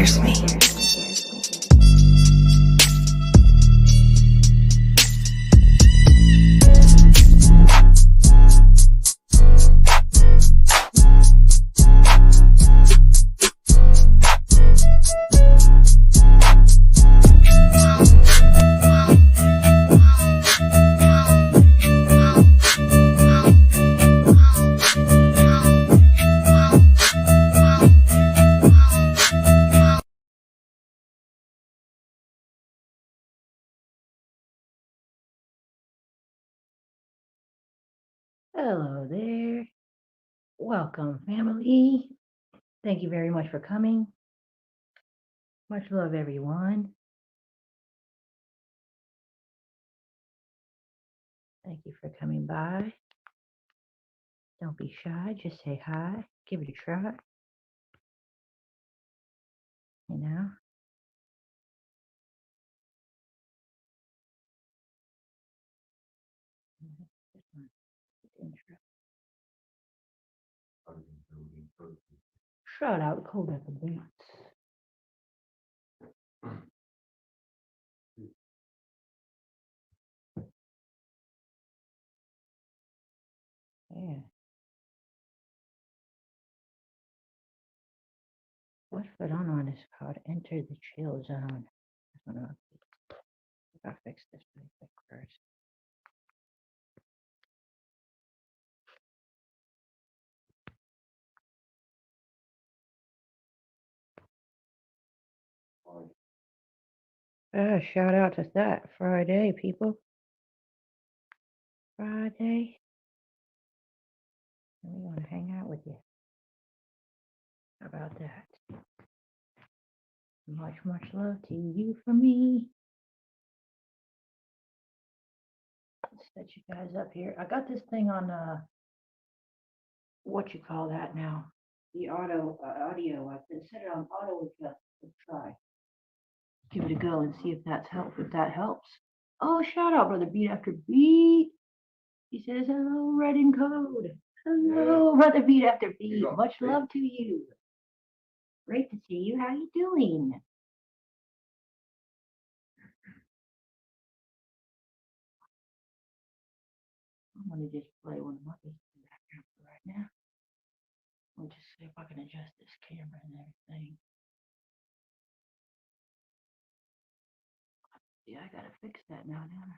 scares me. Hello there. Welcome, family. Thank you very much for coming. Much love, everyone. Thank you for coming by. Don't be shy. Just say hi. Give it a try. You know? Shout out Cold at the Beats. Yeah. What's going on is called Enter the Chill Zone. I don't know. I gotta fix this really quick first. Shout out to that Friday, people. Friday. And we want to hang out with you. How about that? Much love to you from me. Let's set you guys up here. I got this thing on what you call that now? The audio. I've been set it on auto adjust. Let's try. Give it a go and see if that helps. Oh, shout out, brother Beat After Beat. He says hello, red and code. Hello, brother Beat After Beat. Much love to you. Great to see you. How you doing? I'm gonna just play one of my background right now. I'll just see if I can adjust this camera and everything. Yeah, I gotta fix that now, don't I?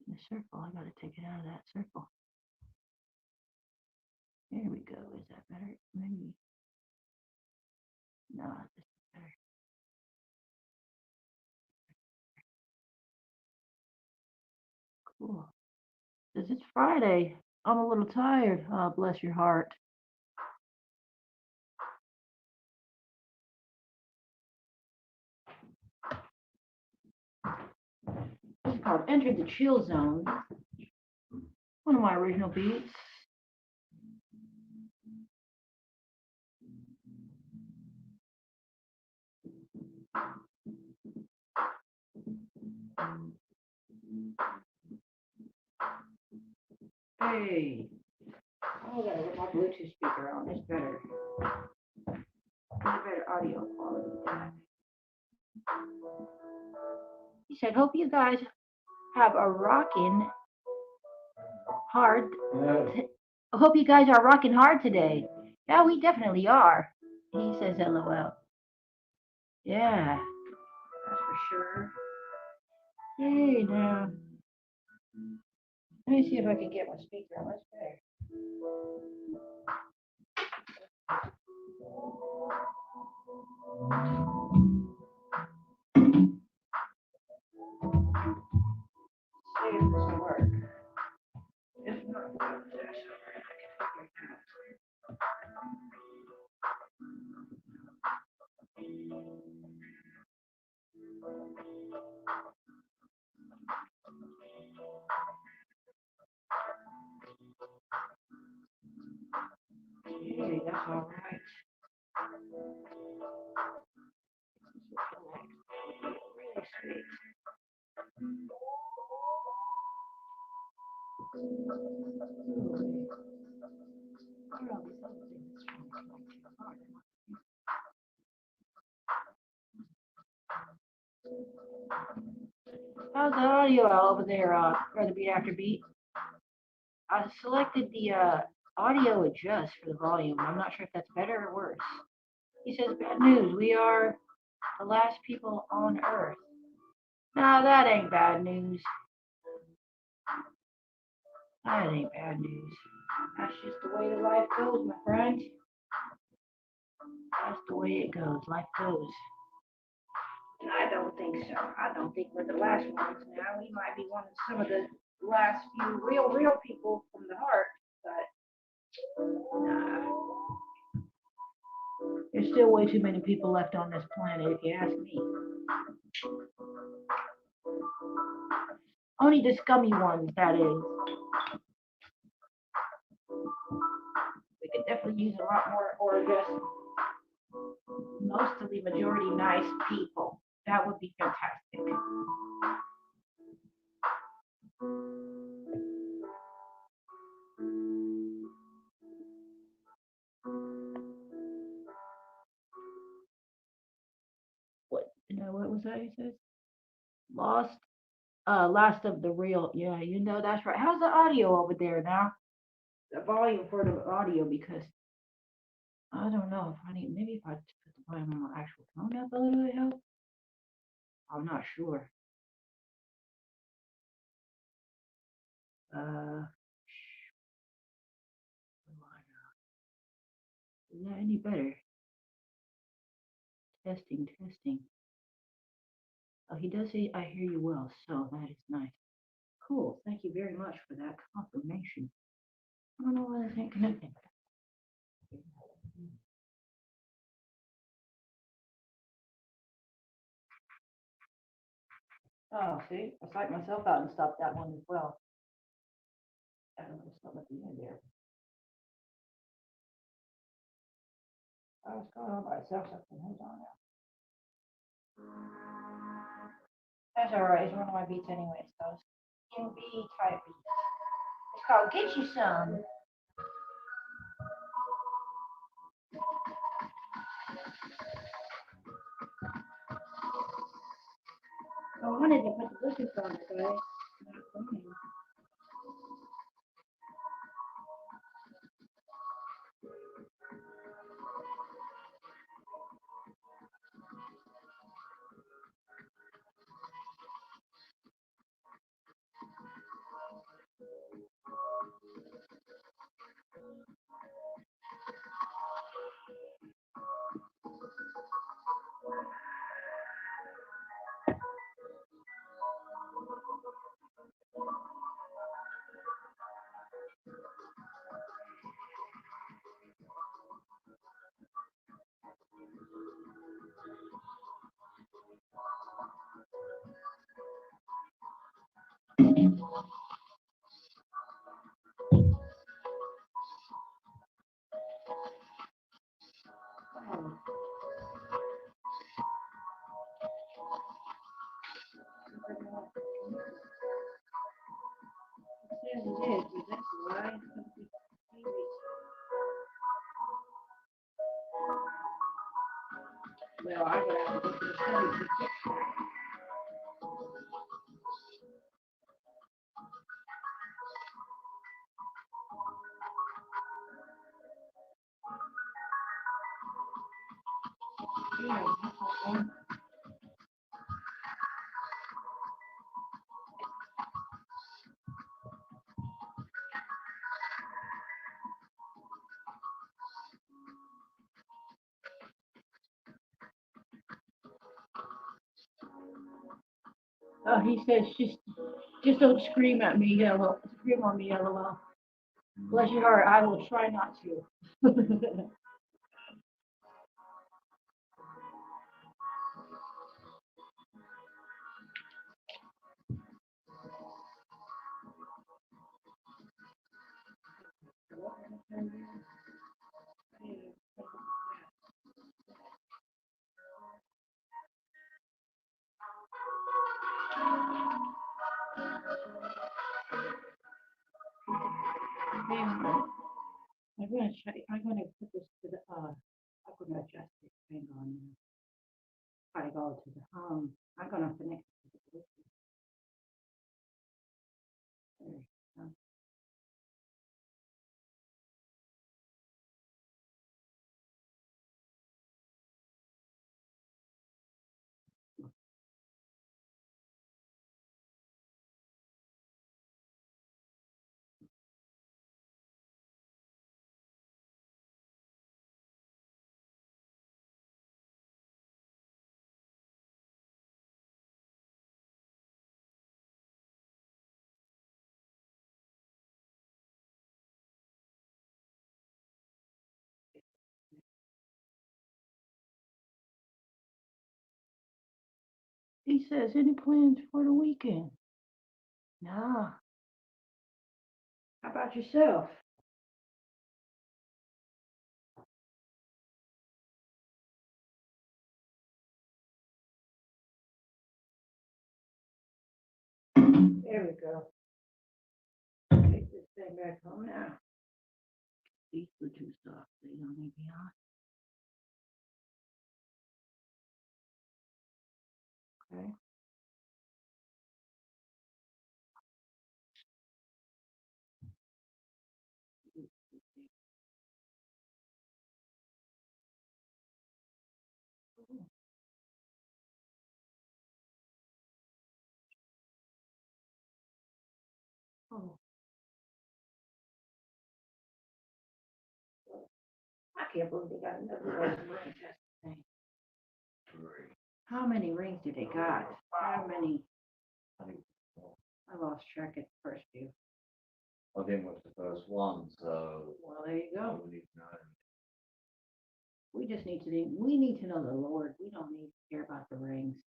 The circle, I gotta take it out of that circle. There we go. Is that better? Maybe. No, this is better. Cool. Because it's Friday. I'm a little tired. Oh, bless your heart. It's called Enter the Chill Zone. One of my original beats. Hey. Oh, I gotta get my Bluetooth speaker on. It's better. Better audio quality. He said, hope you guys have a rockin' hard. I hope you guys are rocking hard today. Yeah, we definitely are. He says LOL. Yeah, that's for sure. Hey, now. Let me see if I can get my speaker on. That's better. See if this will work. If not, there's hey, that's all right. Really sweet. Where are these other things? How's the audio over there, Brother Beat After Beat? I selected the audio adjust for the volume. I'm not sure if that's better or worse. He says, bad news, we are the last people on Earth. No, that ain't bad news. That ain't bad news. That's just the way the life goes, my friend. That's the way it goes. Life goes. I don't think so. I don't think we're the last ones now. We might be one of some of the last few real people from the heart, but nah. There's still way too many people left on this planet, if you ask me. Only the scummy ones, that is. We could definitely use a lot more, or just most of the majority nice people. That would be fantastic. What was that he says? Last of the real. Yeah, that's right. How's the audio over there now? The volume for the audio, because I don't know if I need, maybe if I put the volume on my actual phone up a little bit help. I'm not sure. Is that any better? Testing. Oh, he does say I hear you well, so that is nice. Cool. Thank you very much for that confirmation. I don't know why this ain't connecting. Oh, see, I psyched myself out and stopped that one as well. I don't know, something at the end there. Oh, it's going on by itself. Something. Hold on now. That's all right. It's one of my beats anyway. So it's B type beat. It's called Get You Some. I wanted to put the Bluetooth on it, but it's not going. Yes, it is, but that's why. Well, I would have to go to the settings. Oh, he says just don't scream at me, yellow. Scream on me, yellow. Bless your heart. I will try not to. I'm gonna put this to the, I'm gonna adjust it. Hang on. Try to go to the home. I'm gonna connect it to the Bluetooth. There we go. He says, any plans for the weekend? Nah. How about yourself? There we go. Take this thing back home now. These Bluetooth stuff, they don't need to be on. Okay. Oh, I can't believe they got another one ring test thing. How many rings do they got? How many? I lost track at the first few. I think was the first one, so Well, there you I go. wouldn't even know. We just need to, we need to know the Lord. We don't need to care about the rings.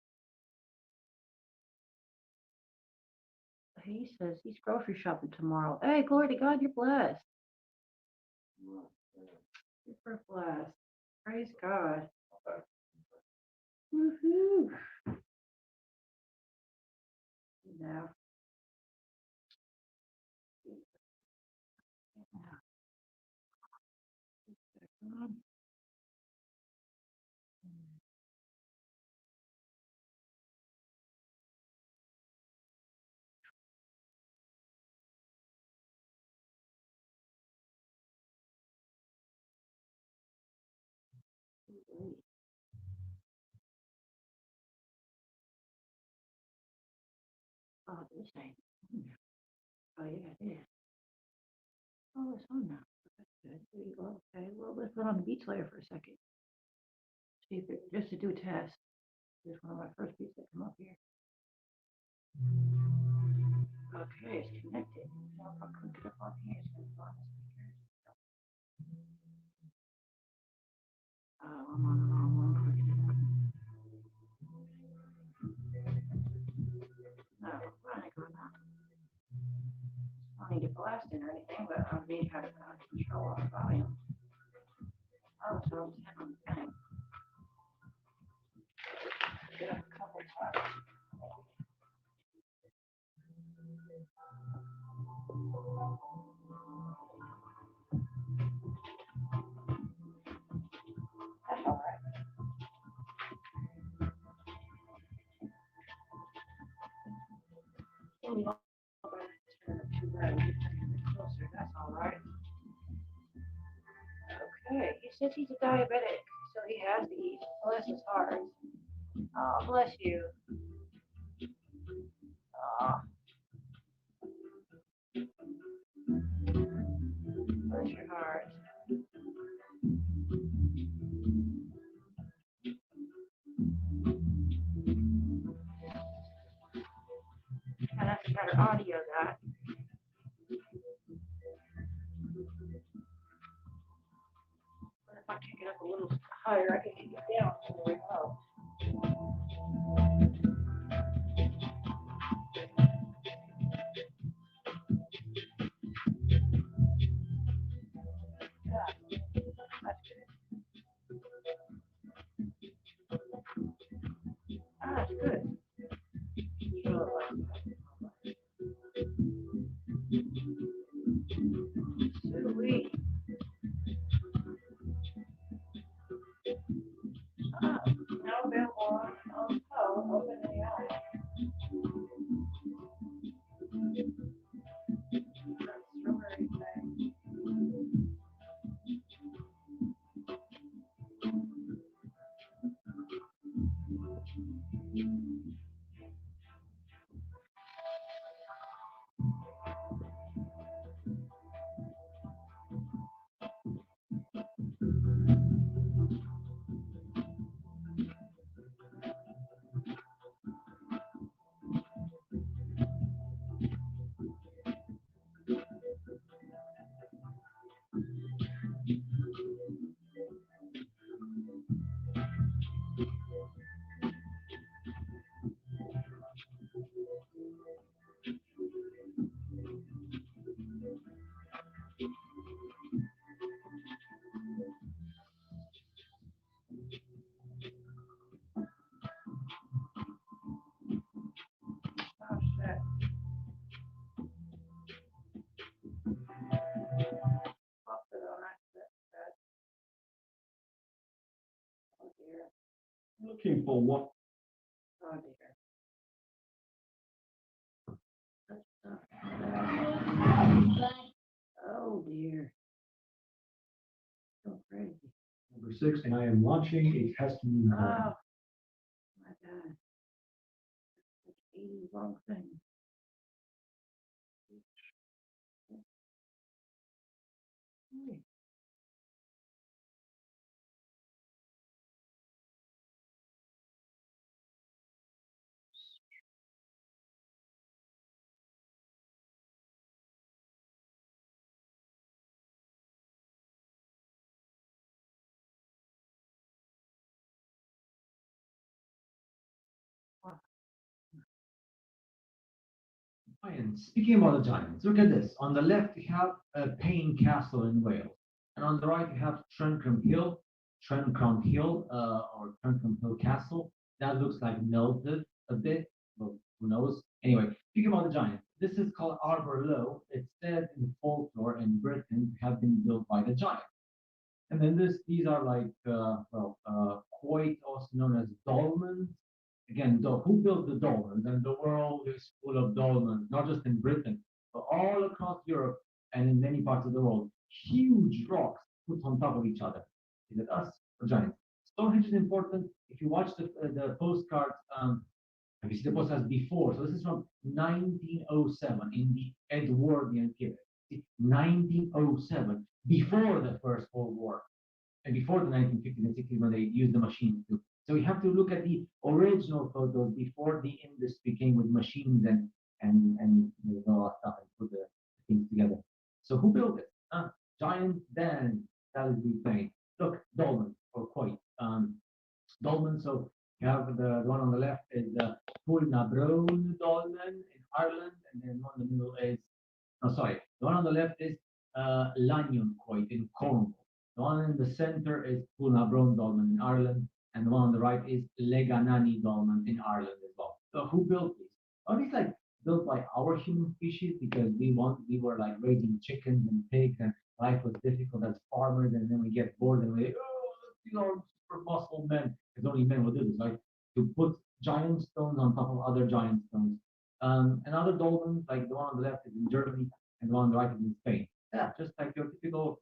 He says he's grocery shopping tomorrow. Hey, glory to God, you're blessed. Super blessed. Praise God. Woohoo. Now, oh, this ain't. Oh, yeah, it is. Oh, it's on now. That's good. There you go. Okay, well, let's put on the beats layer for a second. See if it, just to do a test. This is one of my first beats that come up here. Okay, it's connected. Now if I click it up on here, it's going to go on the speakers. Oh, I'm on the wrong one. Clicking it up. No, I ain't going on. I don't need to blast it or anything, but I need how to control our volume. Oh, so I'm saying, get up a couple times. That's all right. So we don't turn it too low. We turn it closer. That's all right. Okay, he says he's a diabetic, so he has to eat. Bless his heart. Oh, bless you. Oh, bless your heart. And that's better audio, that. But if I kick it up a little higher, I can kick it down to the remote. Yeah, that's good. Ah, that's good. Sweet. Oh, shit. Popped it on accident. Oh dear. Looking for what? Oh dear. That's not. Oh dear. So crazy. Number 6, and I am launching a test new Oh home. my God. That's 80 wrong thing. Hey. Giants. Speaking about the Giants, look at this. On the left, you have Payne Castle in Wales, and on the right, you have Trencron Hill, or Trencron Hill Castle. That looks like melted a bit, but who knows? Anyway, speaking about the Giants, this is called Arbor Low. It's said in folklore in Britain to have been built by the Giants. And then these are like, quite also known as dolmens. Again, who built the dolmens? And the world is full of dolmens, not just in Britain, but all across Europe and in many parts of the world. Huge rocks put on top of each other. Is it us or giants? Stonehenge is important. If you watch the postcards, if you see the postcards before, so this is from 1907 in the Edwardian period. 1907, before the First World War and before the 1950s and 60s when they used the machines too. So we have to look at the original photos before the industry came with machines and all that stuff and put the things together. So who built it? Giant Dan, that is the thing. Look, Dolmen or Coit. Dolmen. So you have the one on the left is the Pulnabrown Dolmen in Ireland, and then one in the middle is, oh, sorry, the one on the left is Lanyon Coit in Cornwall. The one in the center is Pulnabrown Dolmen in Ireland, and the one on the right is Leganani Dolmen in Ireland as well. So who built these? Are these like built by our human species because we were like raising chickens and pigs and life was difficult as farmers, and then we get bored and we, oh, super muscle men, because only men will do this, like to put giant stones on top of other giant stones. Another dolmen, like the one on the left, is in Germany, and the one on the right is in Spain. Yeah, just like your typical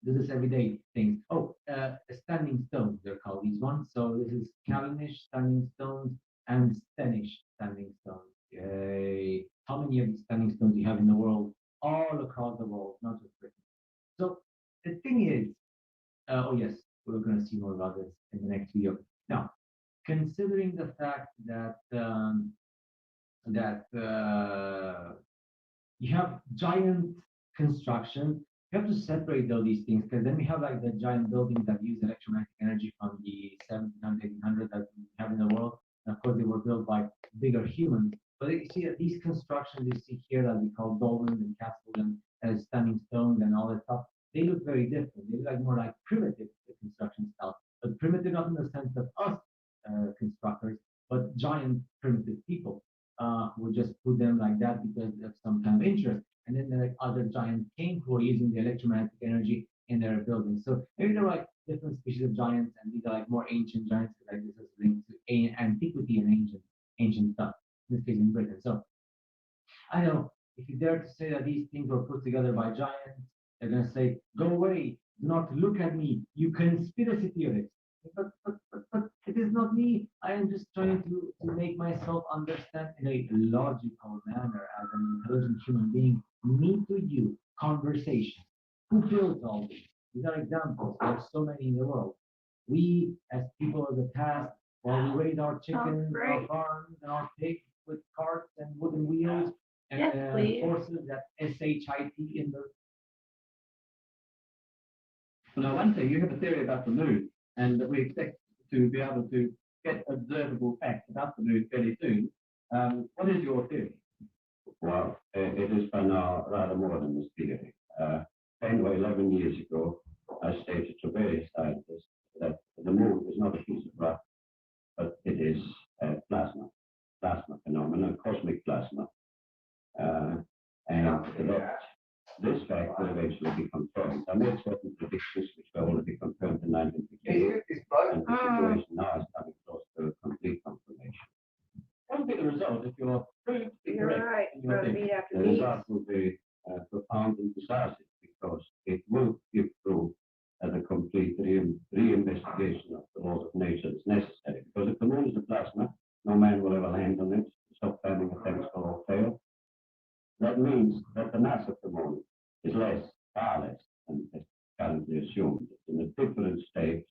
do this everyday things. Oh, standing stones, they're called these ones. So this is Callanish standing stones and Stenish standing stones. Yay! How many of these standing stones do you have in the world? All across the world, not just Britain. So the thing is, oh yes, we're going to see more about this in the next video. Now, considering the fact that you have giant construction, you have to separate all these things because then we have like the giant buildings that use electromagnetic energy from the 1700, 1800 that we have in the world. And of course, they were built by bigger humans. But you see these constructions you see here that we call dolmens and castles and standing stones and all that stuff, they look very different. They look like more like primitive construction style, but primitive not in the sense of us constructors, but giant primitive people would just put them like that because of some kind of interest. And then there are like other giants came who are using the electromagnetic energy in their buildings. So maybe there are like different species of giants, and these are like more ancient giants, like this is linked to antiquity and ancient stuff. In this case, in Britain. So I know if you dare to say that these things were put together by giants, they're going to say, "Go away! Do not look at me! You conspiracy theorists!" But it is not me. I I'm just trying to make myself understand in a logical manner as an intelligent human being. Me to you, conversation. Who built all these? These are examples. There are so many in the world. We, as people of the past, while we raise our chickens, our great. farms, and our pigs with carts and wooden wheels and Yes, please. horses that SHIT in the. Well, now, one thing, you have a theory about the moon, and that we expect to be able to get observable facts about the moon fairly soon. What is your theory? Well, it is by now rather more than this theory. 10 or 11 years ago, I stated to various scientists that the moon is not a piece of rock, but it is plasma phenomenon, cosmic plasma. And that this fact will eventually be confirmed. I made certain predictions which were already confirmed in 1958, and the situation now is coming close to complete confirmation. What would be the result if you're proved to be You're correct right, in your brother, theory? beat after The beat. result will be profound and decisive because it will give proof that a complete re-investigation of the laws of nature is necessary. Because if the moon is a plasma, no man will ever land on it, stop planning attempts will all fail. That means that the mass of the moon is far less than is currently assumed. It's in a different state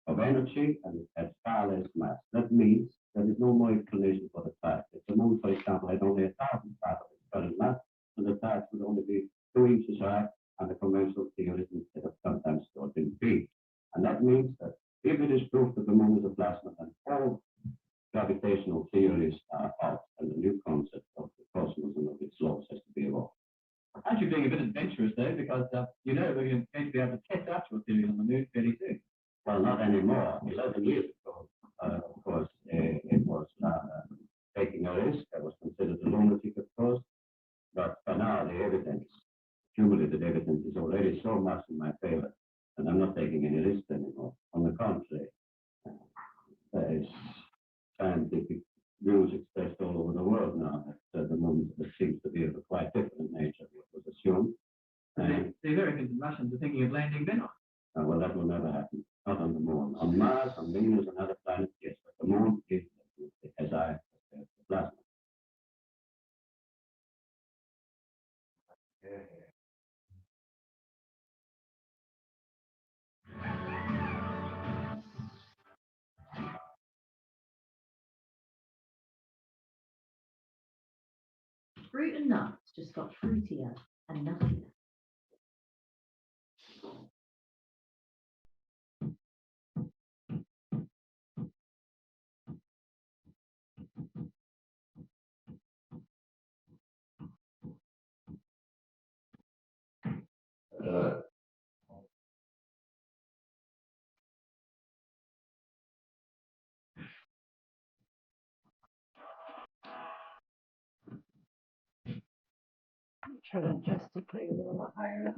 of energy and it has far less mass. That means there is no more explanation for the fact. If the moon, for example, had only 1,000 parts of its current mass, then the parts would only be 2 inches high and the conventional theories instead of sometimes stored in feet. And that means that if it is proved that the moon is a plasma, then all gravitational theories are out and the new concept of the cosmos and of its laws has to be evolved. Aren't you being a bit adventurous though? Because you know we're going to be able to test out your theory on the moon fairly soon. Well, not anymore. 11 years ago, of course, it was taking a risk. I was considered a lunatic, of course. But by now, the evidence, cumulative evidence, is already so much in my favor, and I'm not taking any risks anymore. On the contrary, there is scientific views expressed all over the world now that the moon seems to be of a quite different nature than what was assumed. The Americans and Russians are thinking of landing Venus. Well, that will never happen. Not on the moon. On Mars, on Venus, and other planets, yes, but the moon is, as I said, the plasma. Fruit and nuts just got fruitier and nuttier. Try to adjust the plate a little higher up.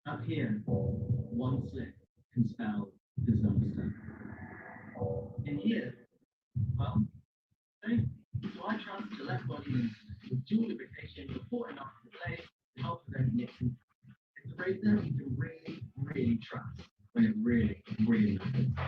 Up here, one slip can spell disaster. In here, well, don't. So I trust the left body with dual lubrication before enough to the place to help prevent mixing. It's a razor you can really, really trust when it really, really matters.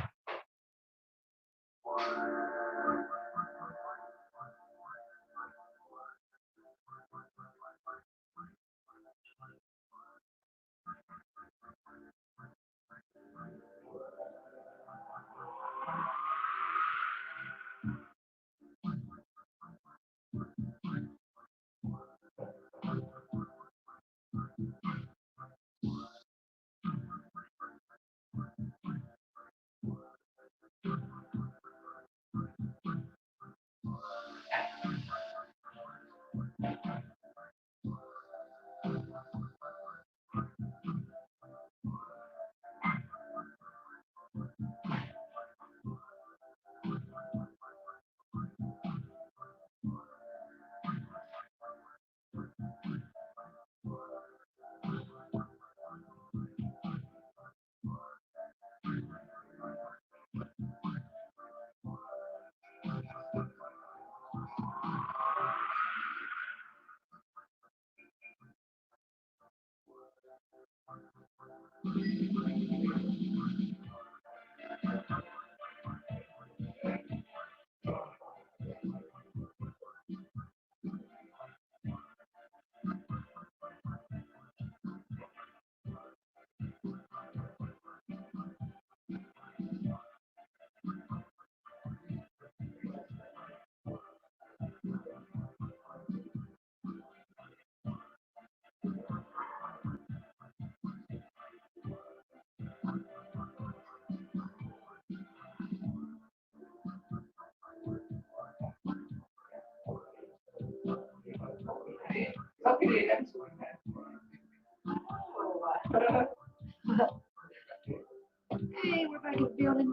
Hey, we're back in the building.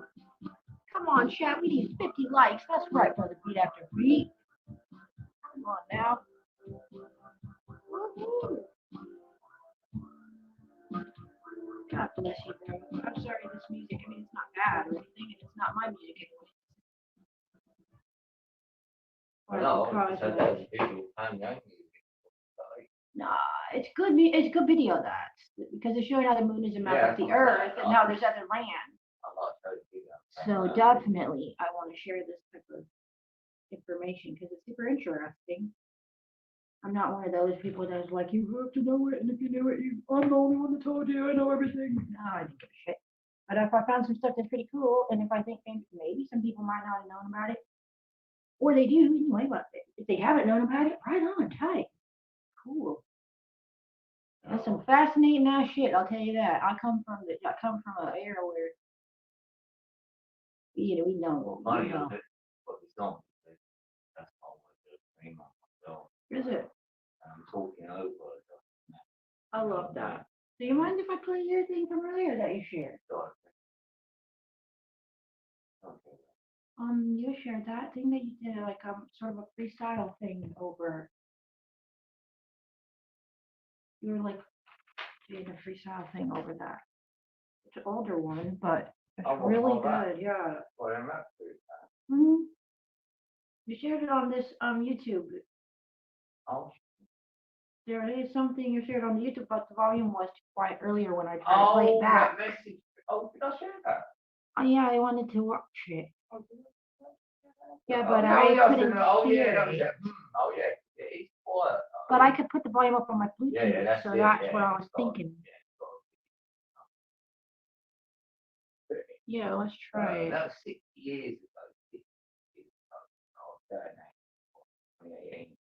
Come on, chat. We need 50 likes. That's right, brother. Beat after beat. Come on now. Woo-hoo. God bless you, bro. I'm sorry this music. I mean, it's not bad or anything, and it's not my music anyway. No, Because, so that's visual Hangout music. nah, it's good. It's good video that because it's showing how the moon is a map Yeah, of the I'm Earth saying, and how there's other land. I'm not trying to do that. So definitely, I want to share this type of information because it's super interesting. I'm not one of those people that's like, you have to know it, and if you knew it, I'm the only one that told you I know everything. No, I don't give a shit. But if I found some stuff that's pretty cool, and if I think maybe some people might not have known about it, or they do anyway, but if they haven't known about it, right on, tight. Cool. That's some fascinating ass shit, I'll tell you that. I come from an era where we know. Well, money on it, but we don't. That's all I do. Dream on myself. Is it? I'm talking over it. I love that. Do you mind if I play your thing from earlier that you shared? Okay. You shared that thing that you did, like sort of a freestyle thing over. You were like doing a freestyle thing over that. It's an older one, but it's Oh, really all that. good. Yeah. Well, I'm up to it. hmm You shared it on this YouTube. Oh, There is something you shared on the YouTube, but the volume was too quiet earlier when I tried to play it back. that message. Oh, did I share that? Oh yeah, I wanted to watch it. Oh, did I share that? Yeah, Oh, but yeah, I yeah, couldn't oh, hear yeah, that was it. it. Oh, yeah, it's quiet. But I could put the volume up on my Bluetooth, Yeah, yeah, that's so it, that's yeah, what I was it's got- thinking. yeah, it's got- Yeah, let's try it. That was 60 years ago. 60 years ago. Oh, that ain't 2018.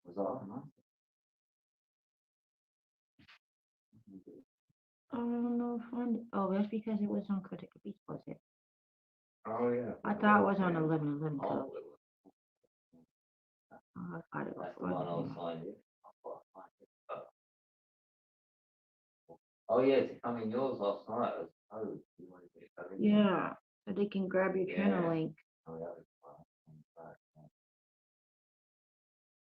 Was that nice? I don't know if oh, that's because it was on Critical Beats, was it? Oh, yeah. I thought it was on yeah. 1111 Oh, Club. it was. Oh, I got it That's the before one I was the signed in. Oh, yeah, to come in yours last night. Oh, you wanted to come in? Yeah, so they can grab your channel Yeah. link. Oh, that was fun.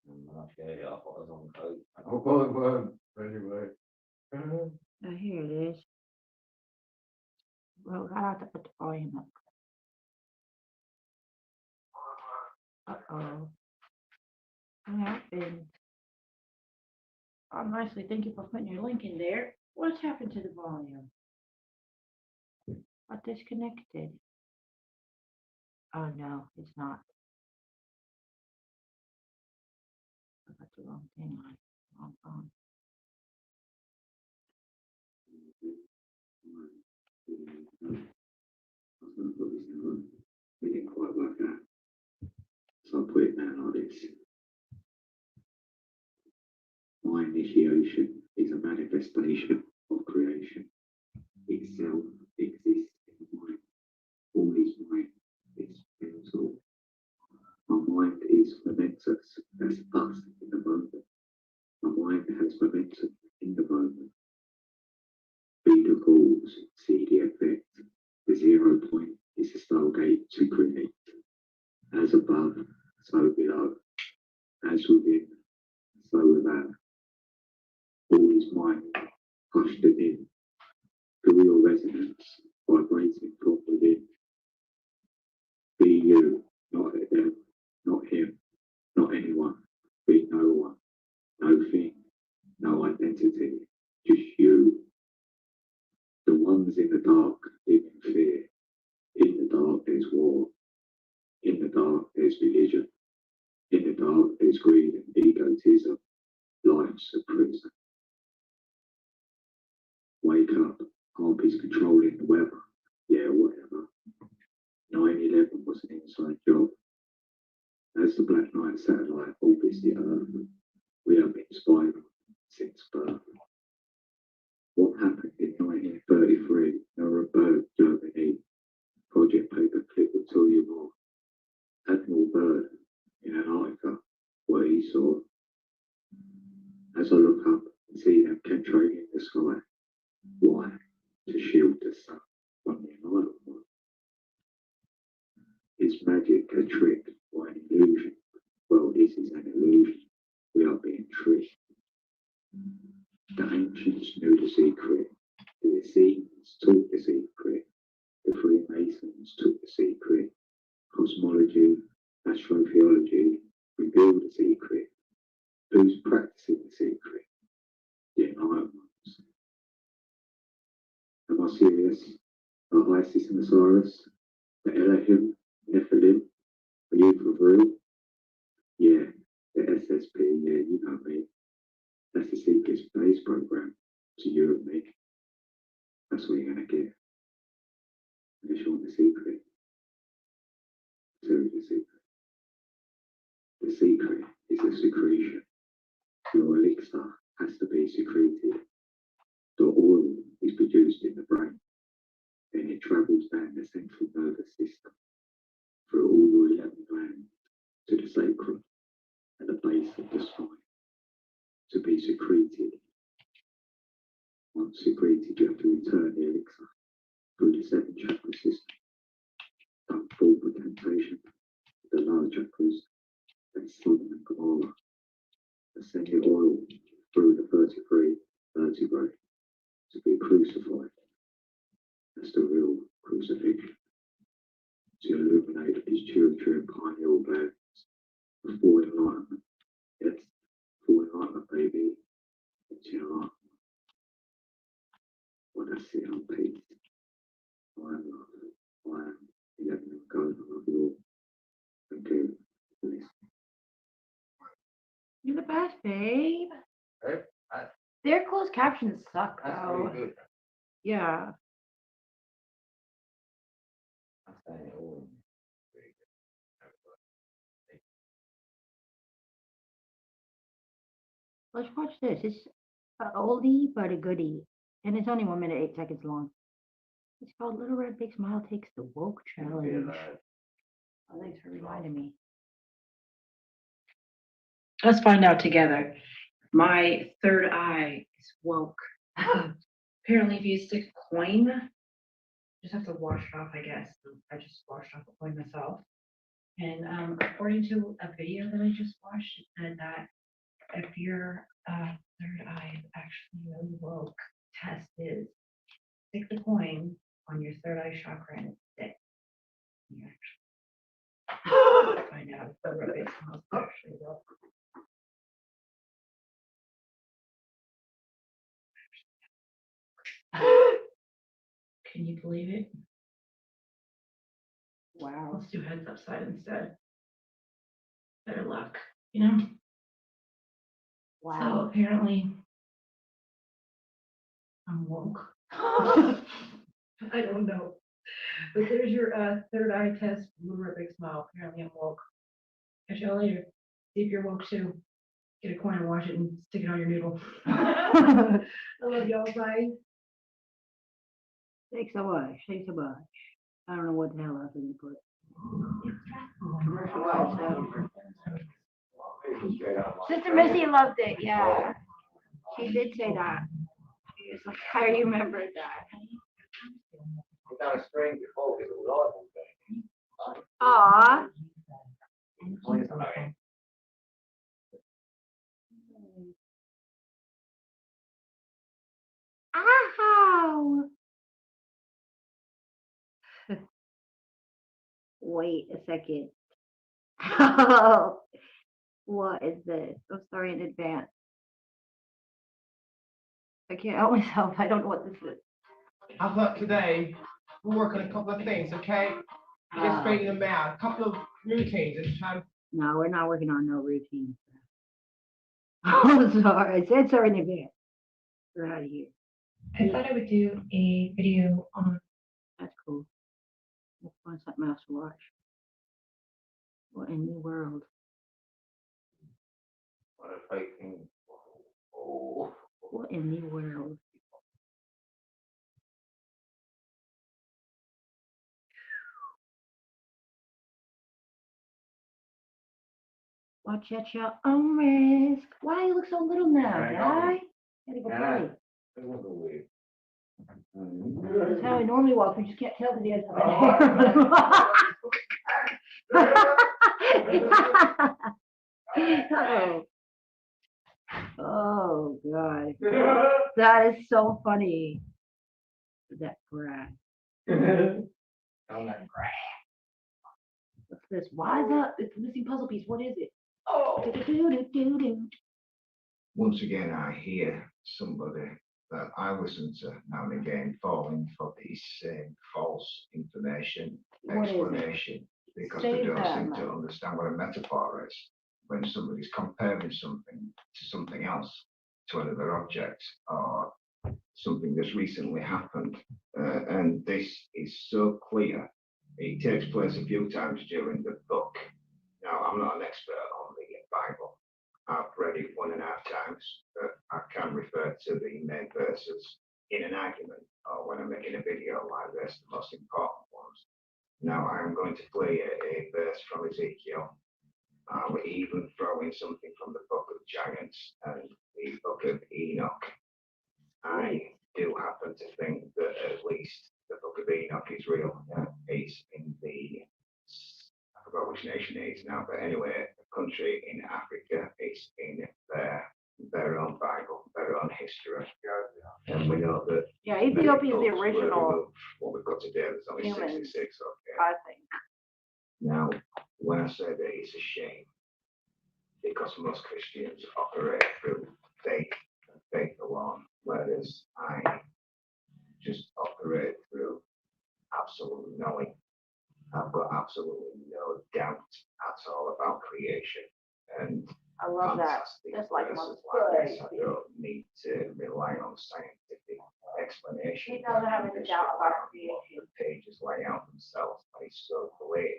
And when I shared it, I thought I was on code. Oh, well, anyway. Oh, here it is. Well, I have to put the volume up. Uh-oh. What happened? Oh, nicely. Thank you for putting your link in there. What's happened to the volume? I disconnected. Oh, no, it's not. I got the wrong thing on. Wrong phone. It didn't quite work out. So I put it down like this. My initiation is a manifestation of creation. Itself exists in mind. All is mind. It's mental. My mind is momentous. That's us in the moment. My mind has momentum in the moment. Be the cause, see the effect. The 0 point is the stargate to create. As above, so below. As within, so without. All is mind, hushed and in. Feel your resonance, vibrating from within. Be you, not them, not him, not anyone. Be no one, no thing, no identity, just you. The ones in the dark live in fear. In the dark there's war. In the dark there's religion. In the dark there's greed and egotism. Life's a prison. Wake up. Harpy's controlling the weather. Yeah, whatever. 9/11 was an inside job. As the Black Knight satellite orbits the Earth, we have been spying since birth. What happened in 1933, Nuremberg, Germany? Project Paperclip will tell you more. Admiral Byrd in Antarctica, what he saw. As I look up and see them chemtrailing the sky, why? To shield the sun from the annihilated one. Is magic a trick or an illusion? Well, this is an illusion. We are being tricked. The ancients knew the secret. The Essenes taught the secret. The Freemasons took the secret. Cosmology, astrotheology revealed the secret. Who's practicing the secret? The enlightened ones. Am I serious? Are Isis and Osiris, the Elohim, Nephilim, are you for real? Yeah, the SSP, yeah, you know me. That's the secret space program to you and me. That's what you're gonna get. Unless you want the secret. Tell you the secret. The secret is the secretion. Your elixir has to be secreted. The oil is produced in the brain. Then it travels down the central nervous system through all your 11 glands to the sacrum, Once completed, you have to return the elixir through the 7-chakra system. Done full recantation, the lower chakras, and sun and Kamala. Ascend the oil through the 33 vertebrae to be crucified. That's the real crucifixion. To illuminate these cherry and pineal glands for full enlightenment. Yes, full enlightenment, baby. It's your heart. When I see on peace, I am love. I am 11 and going. I love you all. Thank you for listening. You're the best, babe. Hey, I- Their closed captions suck, That's though. really good. Yeah. I'm saying it all. Very good. Let's watch this. It's an oldie but a goodie. And it's only 1 minute, 8 seconds long. It's called Little Red Big Smile Takes the Woke Challenge. Oh, thanks for reminding me. Let's find out together. My third eye is woke. Apparently, if you stick a coin, you just have to wash it off, I guess. I just washed off a coin myself. And according to a video that I just watched, it said that if your third eye is actually really woke, test is stick the coin on your third eye chakra and it sticks. You actually find out if the red smells actually woke. Can you believe it? Wow. Let's do heads upside instead. Better luck, you know? Wow. So apparently, I'm woke. I don't know. But there's your third eye test, Little Red Big Smile. Apparently, I'm woke. Catch y'all later. See if you're woke too. Get a coin and wash it and stick it on your noodle. I love y'all. Bye. Thanks so much. Thanks so much. I don't know what the hell else I can put. Commercial stuff. Sister Missy loved it. Yeah, she did say that. She was like, I remembered that. We've done a string before with all live Aw. all Ow. Wait a second. What is this? I'm sorry in advance. I can't help myself. I don't know what this is. I thought today we'll work on a couple of things, okay? Just straighten them out. A couple of routines and try to. No, we're not working on no routine. I'm sorry. I said sorry in advance. We're out of here. I thought I would do a video on. That's cool. We'll find something else to watch. What in the world? What a fake thing. Oh. What in the world? Watch at your own risk. Why you look so little now, I know. guy? Gotta go Yeah. play. It was a weird. That's how I normally walk. You just can't tell the dance. Oh. Oh God. That is so funny. That grass. Oh, that crap. What's this? Why is that? It's a missing puzzle piece. What is it? Oh. Do-do-do-do-do-do. Once again, I hear somebody that I listen to now and again falling for these same false information What is it? explanation because Say they don't that, seem man. to understand what a metaphor is. When somebody's comparing something to something else, to another object, or something that's recently happened, and this is so clear. It takes place a few times during the book. Now, I'm not an expert on the Bible. I've read it 1.5 times, but I can refer to the main verses in an argument or when I'm making a video like this, the most important ones. Now, I'm going to play a verse from Ezekiel. I'll even throw in something from the Book of Giants and the Book of Enoch. I do Africa, it's in their own Bible, their own history. And we know that. Yeah, many Ethiopia is the cults were original removed. What we've got today, there's only humans. 66, okay. I think. Now, when I say that it's a shame, because most Christians operate through faith and faith alone, whereas I just operate through absolute knowing. I've got absolutely no doubt at all about creation. And I love that. fantastic That's like verses my like this, I don't need to rely on scientific explanation. He doesn't have any doubt about what creation. the pages lay out themselves, but it's so clear.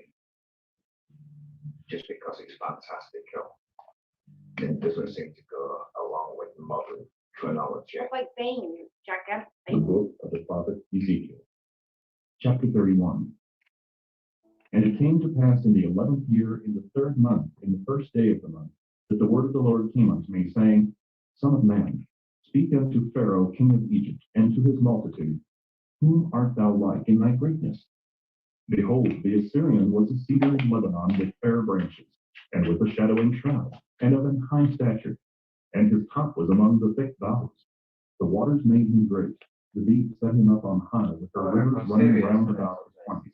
Just because it's fantastical, it doesn't seem to go along with modern chronology. It's like Bane, Jack. The book of the prophet Ezekiel, chapter 31. And it came to pass in the 11th year, in the 3rd month, in the 1st day of the month, that the word of the Lord came unto me, saying, Son of man, speak unto Pharaoh king of Egypt, and to his multitude, whom art thou like in thy greatness? Behold, the Assyrian was a cedar in Lebanon with fair branches, and with a shadowing shroud, and of an high stature, and his top was among the thick boughs. The waters made him great, the deep set him up on high, with her rivers running round about his flanks,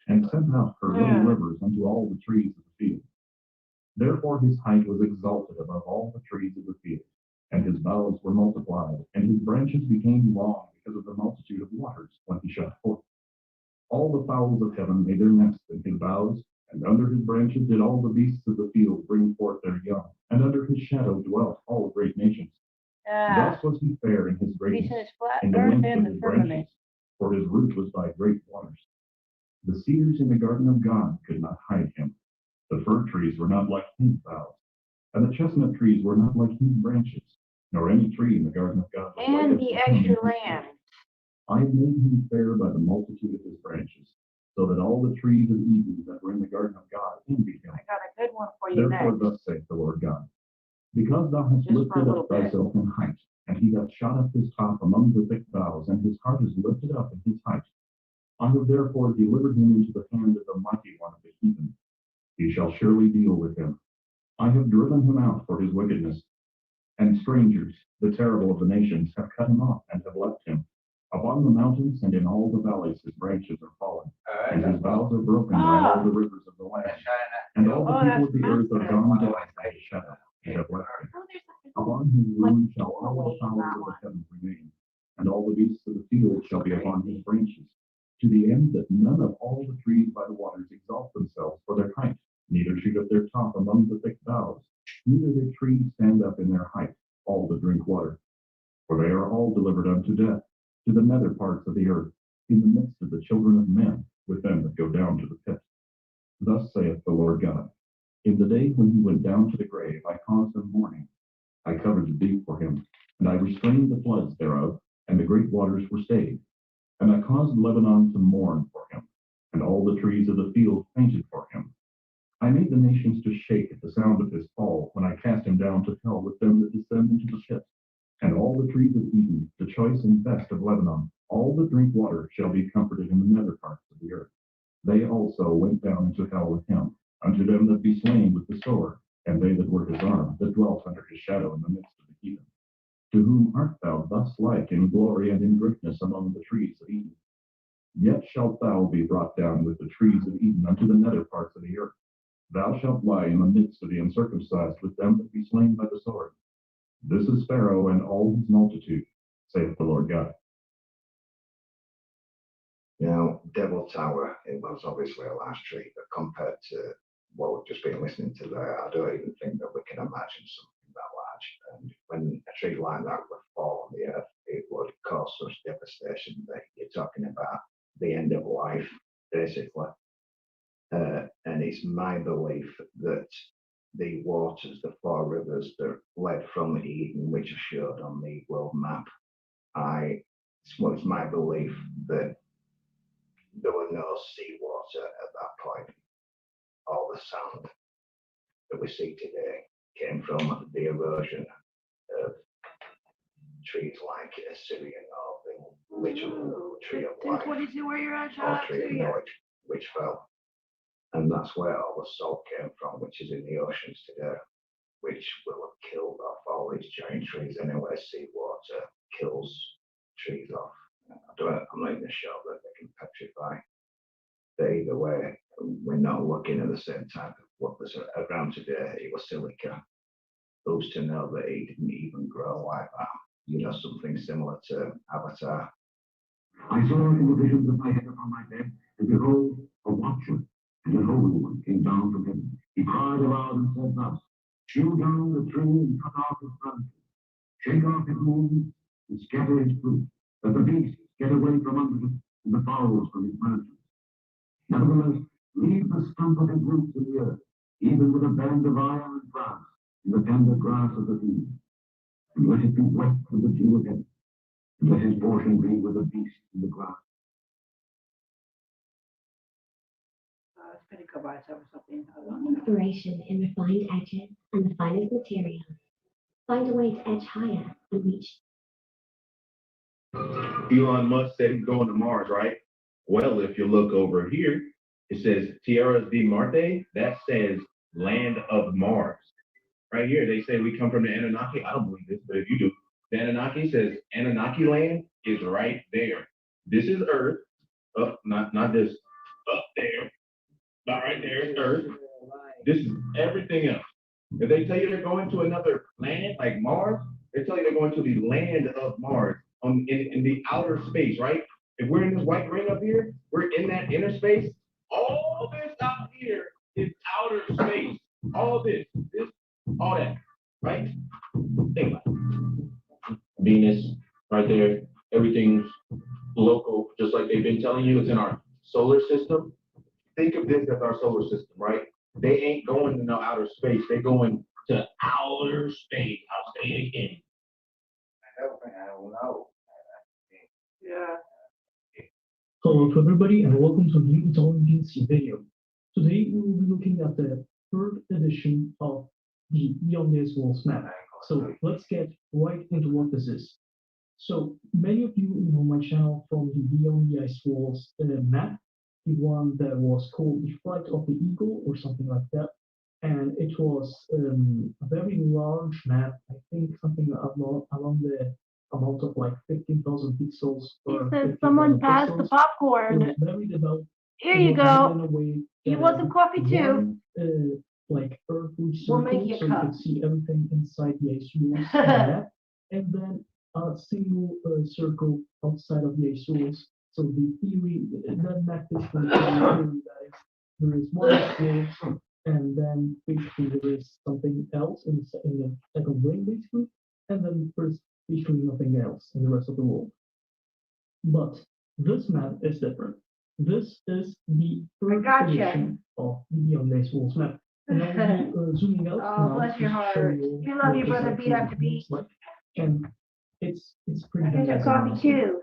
and sent out her little rivers unto all the trees of the field. Therefore his height was exalted above all the trees of the field, and his boughs were multiplied, and his branches became long because of the multitude of waters when he shot forth. All the fowls of heaven made their nests in his boughs, and under his branches did all the beasts of the field bring forth their young, and under his shadow dwelt all great nations. Thus was he fair in his greatness, in the length of his branches, for his root was by great waters. The cedars in the garden of God could not hide him. The fir trees were not like his boughs, and the chestnut trees were not like his branches, nor any tree in the garden of God was like And unto the him extra in his land. place. I have made him fair by the multitude of his branches, so that all the trees of Eden that were in the garden of God envied him. I got a good one for you Therefore next. thus saith the Lord God, because thou hast Just for a lifted little up bit. thyself in height, and he hath shot up his top among the thick boughs, and his heart is lifted up in his height. I have therefore delivered him into the hand of the mighty one of the heathen. He shall surely deal with him. I have driven him out for his wickedness. And strangers, the terrible of the nations, have cut him off and have left him. Upon the mountains and in all the valleys his branches are fallen, and his boughs are broken by all the rivers of the land. And all the people of the earth are gone down by his shadow, and have left him. Upon his ruin shall all the fowls of the heavens remain, and all the beasts of the field shall be upon his branches, to the end that none of all the trees by the waters exalt themselves for their height, neither shoot up their top among the thick boughs, neither their trees stand up in their height, all that drink water. For they are all delivered unto death, to the nether parts of the earth, in the midst of the children of men, with them that go down to the pit. Thus saith the Lord God, in the day when he went down to the grave, I caused a mourning. I covered the deep for him, and I restrained the floods thereof, and the great waters were stayed. And I caused Lebanon to mourn for him, and all the trees of the field fainted for him. I made the nations to shake at the sound of his fall, when I cast him down to hell with them that descend into the pit. And all the trees of Eden, the choice and best of Lebanon, all that drink water, shall be comforted in the nether parts of the earth. They also went down into hell with him, unto them that be slain with the sword, and they that were his arm, that dwelt under his shadow in the midst of the heathen. To whom art thou thus like in glory and in greatness among the trees of Eden? Yet shalt thou be brought down with the trees of Eden unto the nether parts of the earth. Thou shalt lie in the midst of the uncircumcised with them that be slain by the sword. This is Pharaoh and all his multitude, saith the Lord God. Now, Devil Tower, it was obviously a large tree, but compared to what we've just been listening to there, I don't even think that we can imagine something that large. And when a tree like that would fall on the earth, it would cause such devastation that you're talking about the end of life, basically. And it's my belief that the waters, the 4 rivers that led from Eden, which are showed on the world map, it's my belief that there were no seawater at that point. All the sand that we see today came from the erosion of trees like Assyrian or the literal tree of life, 1022 where you're at, or shout out tree to of you. knowledge, which fell. And that's where all the salt came from, which is in the oceans today. which will have killed off all these giant trees anyway. Seawater kills trees off. I'm not even sure that they can petrify. But either way, we're not looking at the same type of what was around today. It was silica. Who's to know that he didn't even grow like that? You know, something similar to Avatar. I saw in the visions of my head upon my bed, and behold, a watcher, and an holy one came down from heaven. He cried aloud and said thus, chew down the tree and cut off its branches, shake off its leaves and scatter its fruit, that the beasts get away from under it, and the fowls from its branches. Nevertheless, leave the stump of his roots in the earth, even with a band of iron and brass, in the tender grass of the field. And let it be wet with the dew of heaven, and let his portion be with the beasts in the grass. It's gonna go by something. Inspiration in refined edges and the finest materials. Find a way to edge higher and reach. Elon Musk said he's going to Mars, right? Well, if you look over here, it says Tierras de Marte. That says land of Mars. Right here, they say we come from the Anunnaki. I don't believe this, but if you do, the Anunnaki says Anunnaki land is right there. This is Earth. Up, not this. Up there. Not right there is Earth. This is everything else. If they tell you they're going to another planet like Mars, they tell you they're going to the land of Mars in the outer space, right? If we're in this white ring up here, we're in that inner space. All this out here is outer space. All this, all that, right? Think about it. Venus, right there. Everything's local, just like they've been telling you. It's in our solar system. Think of this as our solar system, right? They ain't going to no outer space. They're going to outer space. I'll say it again. I don't know. Yeah. Hello to everybody and welcome to a new intelligence video. Today we will be looking at the third edition of the Beyond the Ice Walls map. So let's get right into what this is. So many of you know my channel from the Beyond the Ice Walls map, the one that was called the Flight of the Eagle or something like that. And it was a very large map, I think something along the amount of like 15,000 pixels. He said someone passed the popcorn. Here you go. You want some coffee too? Like earthly We'll circle, make you a so you cup. can see everything inside the ice walls and that. And then a single circle outside of the ice walls. So the theory, that map is the theory that there is one ice wall, and then basically there is something else in the second ring, basically, and then there's basically nothing else in the rest of the world. But this map is different. This is the third edition of the Beyond the Ice Walls map. And I'll be zooming out. Oh, bless your heart. You love your brother beat after beat. And it's pretty I get amazing. coffee too.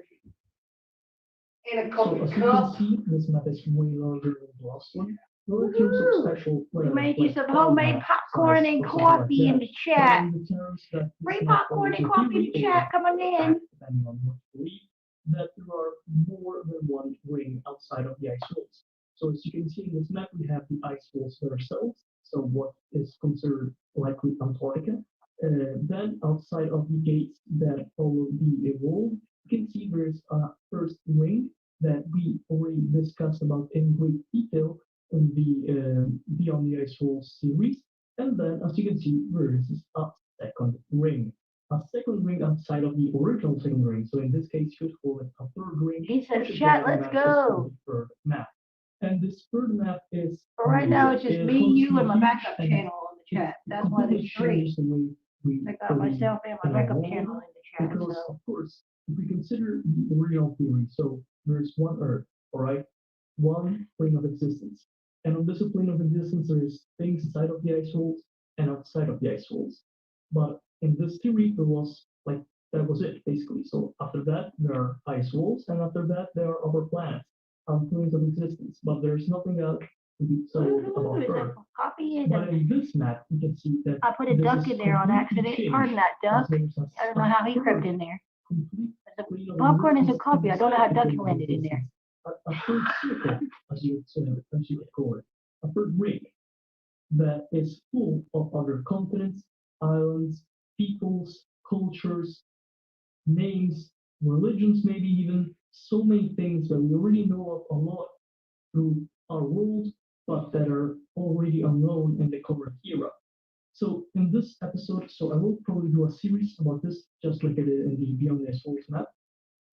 In a So coffee as you cup. can see, this map is way larger than the last one. There are two Woohoo! special. We made you some file homemade map popcorn size and or something like coffee in that. the chat. But in the terms that Free this map popcorn and follows the coffee in the theory, chat. Come on in. depending on what you believe, that there are more than one ring outside of the ice walls. So as you can see in this map, we have the ice walls themselves. So what is considered likely Antarctica. Then outside of the gates that follow the wall, you can see there's a first ring that we already discussed about in great detail in the Beyond the Ice Walls series. And then as you can see, there is a second ring. A second ring outside of the original second ring. So in this case, you could call it a third ring. He said, which is chat, why the let's map is go. called the third map. And this third map is. For right now, it's just me, you, and my huge, backup and channel on the chat. That's why completely there's three. changes the way we I got myself and my backup channel in the chat. because, So of course, if we consider the original theory, so there's one Earth, all right, one plane of existence. And on this plane of existence, there is things inside of the ice walls and outside of the ice walls. But in this theory, there was like, that was it, basically. So after that, there are ice walls, and after that, there are other planets, planes of existence. But there's nothing else to be told about is Earth. that copy in But in this map, you can see that I put a this duck is in there on completely accident. changed. Pardon that duck. There's a I don't know how he crept in there. complete The plane of popcorn isn't existence coffee. I don't know how inside duck the plane of landed in there. existence. A third circle, as you would call it, a third ring. that is full of other continents, islands, peoples, cultures, names, religions, maybe even so many things that we already know of a lot through our world, but that are already unknown in the current era. So in this episode, so I will probably do a series about this, just like I did in the Beyond the Souls map.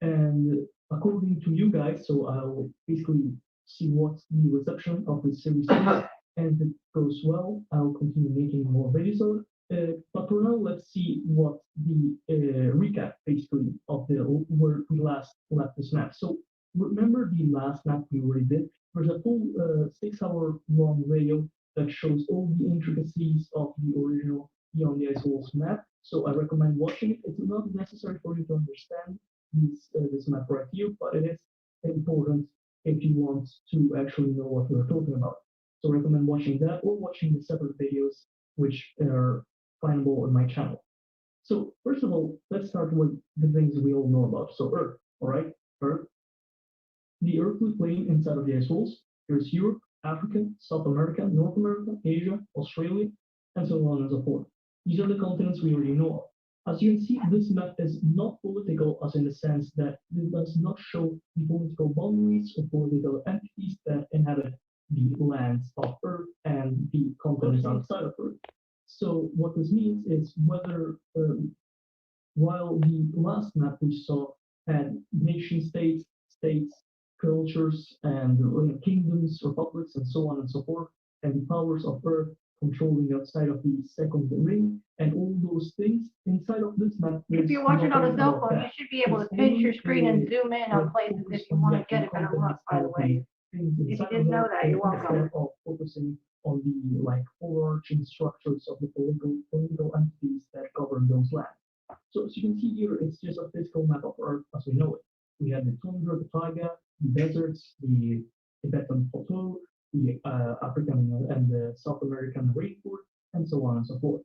And according to you guys, so I'll basically see what the reception of this series is. And if it goes well, I'll continue making more videos on it. But for now, let's see what the recap basically of the where we last left this map. So remember the last map we already did? There's a full 6 hour long video that shows all the intricacies of the original Beyond the Ice Walls map. So I recommend watching it. It's not necessary for you to understand this map right here, but it is important if you want to actually know what we're talking about. So I recommend watching that or watching the separate videos which are findable on my channel. So first of all, let's start with the things we all know about. So Earth, all right, Earth. The earthly plane inside of the ice walls. There's Europe, Africa, South America, North America, Asia, Australia, and so on and so forth. These are the continents we already know of. As you can see, this map is not political as in the sense that it does not show the political boundaries or political entities that inhabit the lands of Earth and the continents outside of Earth. So what this means is whether while the last map we saw had nation states, states, cultures, and kingdoms, republics, and so on and so forth, and the powers of Earth controlling outside of the second ring, and all those things inside of this map. If you're watching on a cell phone, you should be able to pinch your screen and zoom in on places if you want to get a better look, by the way. If you didn't know that, you're welcome. Of focusing on the like overarching structures of the political entities that govern those lands. So as you can see here, it's just a physical map of Earth as we know it. We have the tundra, the taiga, the deserts, the Tibetan plateau, the African and the South American rainforest, and so on and so forth.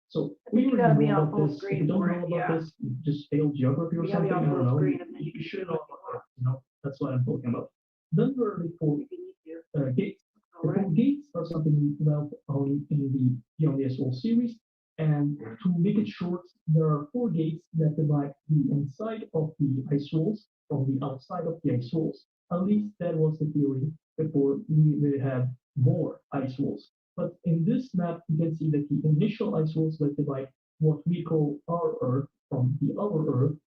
So we You already gotta be know on about full this. If screen you don't for know it, about yeah. this, you just failed geography or You gotta be something. I on don't full know. screen and then You should know about Earth. You know, that's what I'm talking about. Then there are the four gates. The four gates are something developed on in the Beyond the Ice Wall series. And to make it short, there are four gates that divide the inside of the ice walls from the outside of the ice walls. At least that was the theory before we had more ice walls. But in this map, you can see that the initial ice walls that divide what we call our Earth from the other Earth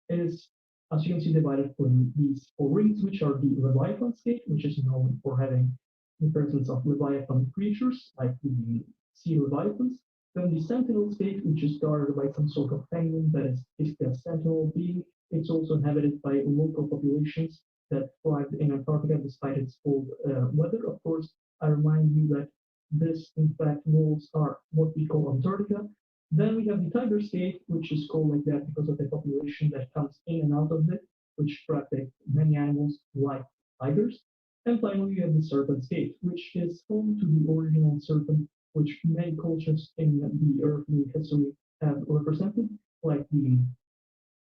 is, as you can see, divided from these four rings, which are the Leviathan state, which is known for having the presence of Leviathan creatures like the sea Leviathans. Then the Sentinel state, which is guarded by some sort of penguin that is basically a sentinel being. It's also inhabited by local populations that thrive in Antarctica despite its cold weather. Of course, I remind you that this, in fact, walls are what we call Antarctica. Then we have the tiger state, which is called like that because of the population that comes in and out of it, which traffic many animals like tigers. And finally, we have the serpent state, which is home to the original serpent, which many cultures in the earthly history have represented, like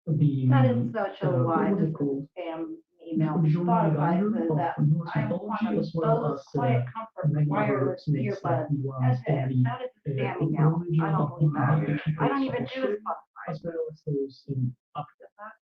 That is such a lie. what was This it called? spam email. Visual Spotify Gander says of that Norse I want mythology, to as well those as quiet comfort many other wireless myths like earbuds. the ones That's of it. That is a spam email. religion I of don't believe that. the I don't even peoples do of Spotify. as well as those in Africa.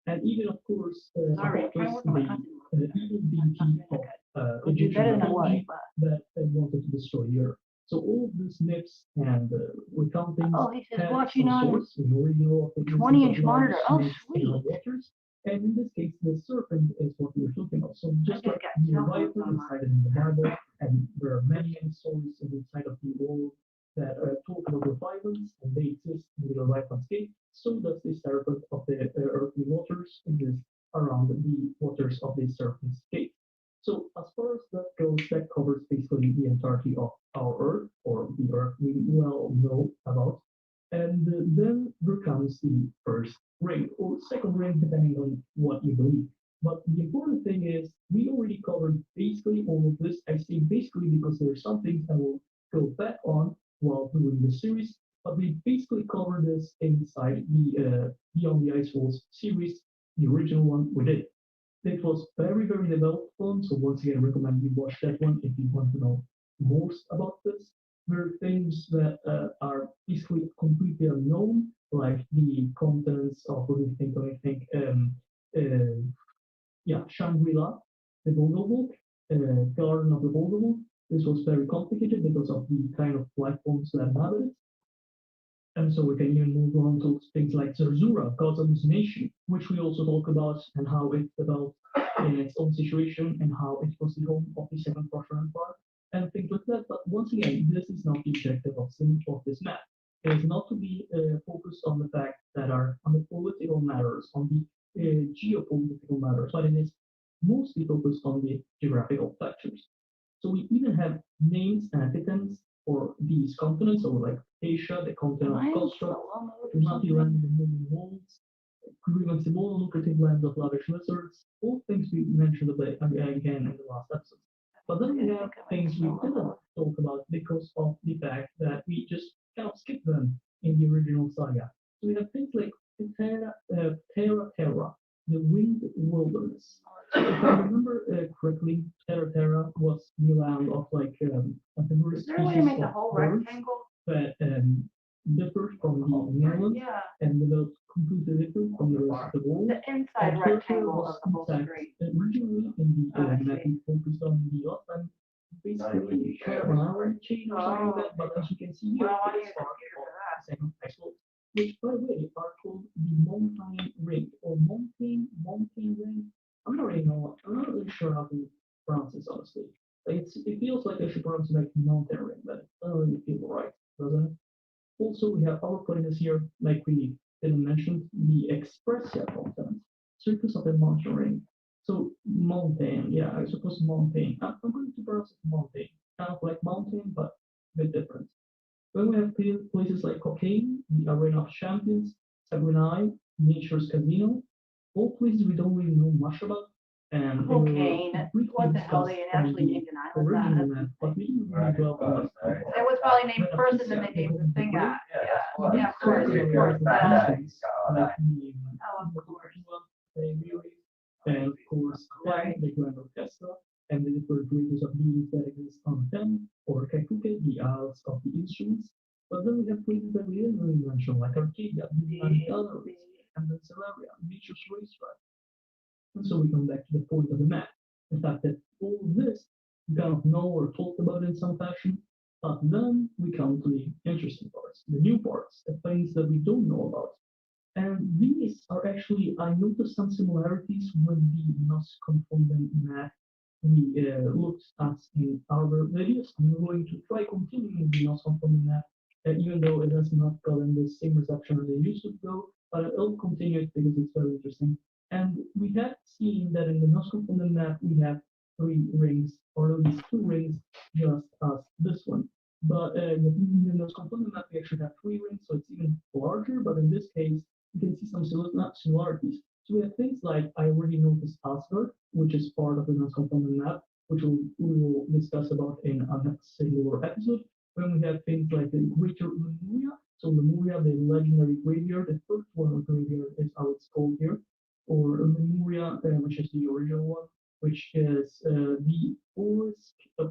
And even, of course, Sorry, about I'm this, trying to work on my the evil deity of Could do Egyptian better than mythology what? that wanted to destroy the earth. So all of these myths and recountings Oh, he says have watching some on source. We already know of the 20-inch monitor. Oh, snakes in the sweet. waters. And in this case, the serpent is what we're talking about. So just just like got the cell phones Leviathan on is cited in the Bible, and there are many, many stories inside of the world that talk about Leviathans, and they exist in the Leviathan state. So does the serpent of the earthly waters exist around the waters of the serpent state. So as far as that goes, that covers basically the entirety of our Earth, or the Earth we well know about. And then there comes the first ring, or second ring, depending on what you believe. But the important thing is, we already covered basically all of this. I say basically because there are some things I will go back on while doing the series, but we basically covered this inside the Beyond the Ice Walls series, the original one we did. It was very, very developed one, so once again, I recommend you watch that one if you want to know most about this. there are things that are basically completely unknown, like the contents of what we think of, uh, yeah, Shangri-La, the Google book, Garden of the Google book. This was very complicated because of the kind of platforms that have it. And so we can even move on to things like Zerzura, God's hallucination, which we also talk about and how it developed in its own situation and how it was the home of the Second Prussian Empire and things like that. But once again, this is not the objective of this map. It is not to be focused on the fact that are on the political matters, on the geopolitical matters, but it is mostly focused on the geographical features. So we even have names and epithets for these continents, so like Asia, the continent of Kostra, Mati land, the moving wolves, Greenland, Cibolo, lucrative land of lavish lizards, all things we mentioned again in the last episode. But then we have things we didn't talk about because of the fact that we just kind of skipped them in the original saga. So we have things like Terra, the winged wilderness. So if I remember correctly, Terra was the land of like a diverse Is there a way to species make the of whole birds rectangle? that differs from the mainland Yeah, and developed completely different from the rest of the world. the inside And Terra rectangle was of the whole in fact street. originally in the Oh, I map see. we focused on the Ottoman, basically kind of an island chain or something like that. But as you can see here, Well, I it need is a part computer of for that. the second iceberg, which by the way are called the mountain ring or mountain ring. I'm not really sure how to pronounce this honestly. It feels like I should pronounce it like mountain ring, but it doesn't really feel right, doesn't it? Also, we have our places here, like we didn't mention, the Expressia continent, surface of the mountain ring. So mountain, yeah, I suppose mountain. I'm going to pronounce it mountain, kind of like mountain, but a bit different. Then we have places like Cocaine, the Arena of Champions, Saguenay, Nature's Casino, all places we don't really know much about. And they were Cocaine, briefly what the hell, discussed they on actually the named an island original that? map, but we didn't really dwell on it. It was probably named first and then they named the thing out. Yeah, of course, of course. And of course, the Grand Orchestra, and the different ranges of music that exist on them, or Kekuke, the Isles of the Instruments. But then we have places that we didn't really mention, like Arcadia, the Galleries, and then Celeria, Nature's Racetrack. And so we come back to the point of the map. The fact that all this we kind of know or talked about in some fashion, but then we come to the interesting parts, the new parts, the things that we don't know about. And these are actually, I noticed some similarities with the NOS component map we looked at in our videos. I'm going to try continuing the NOS component map, even though it has not gotten the same reception as it used to go, but I'll continue it because it's very interesting. And we have seen that in the NOS component map, we have 3 rings, or at least 2 rings, just as this one. But in the NOS component map, we actually have 3 rings, so it's even larger, but in this case, you can see some similarities. So we have things like I already noticed Asgard, which is part of the NOS component map, which we will discuss about in a next singular episode. When we have things like the Greater Lemuria, so Lemuria, the legendary graveyard, the first one of graveyard is how it's called here, or Lemuria, which is the original one, which is the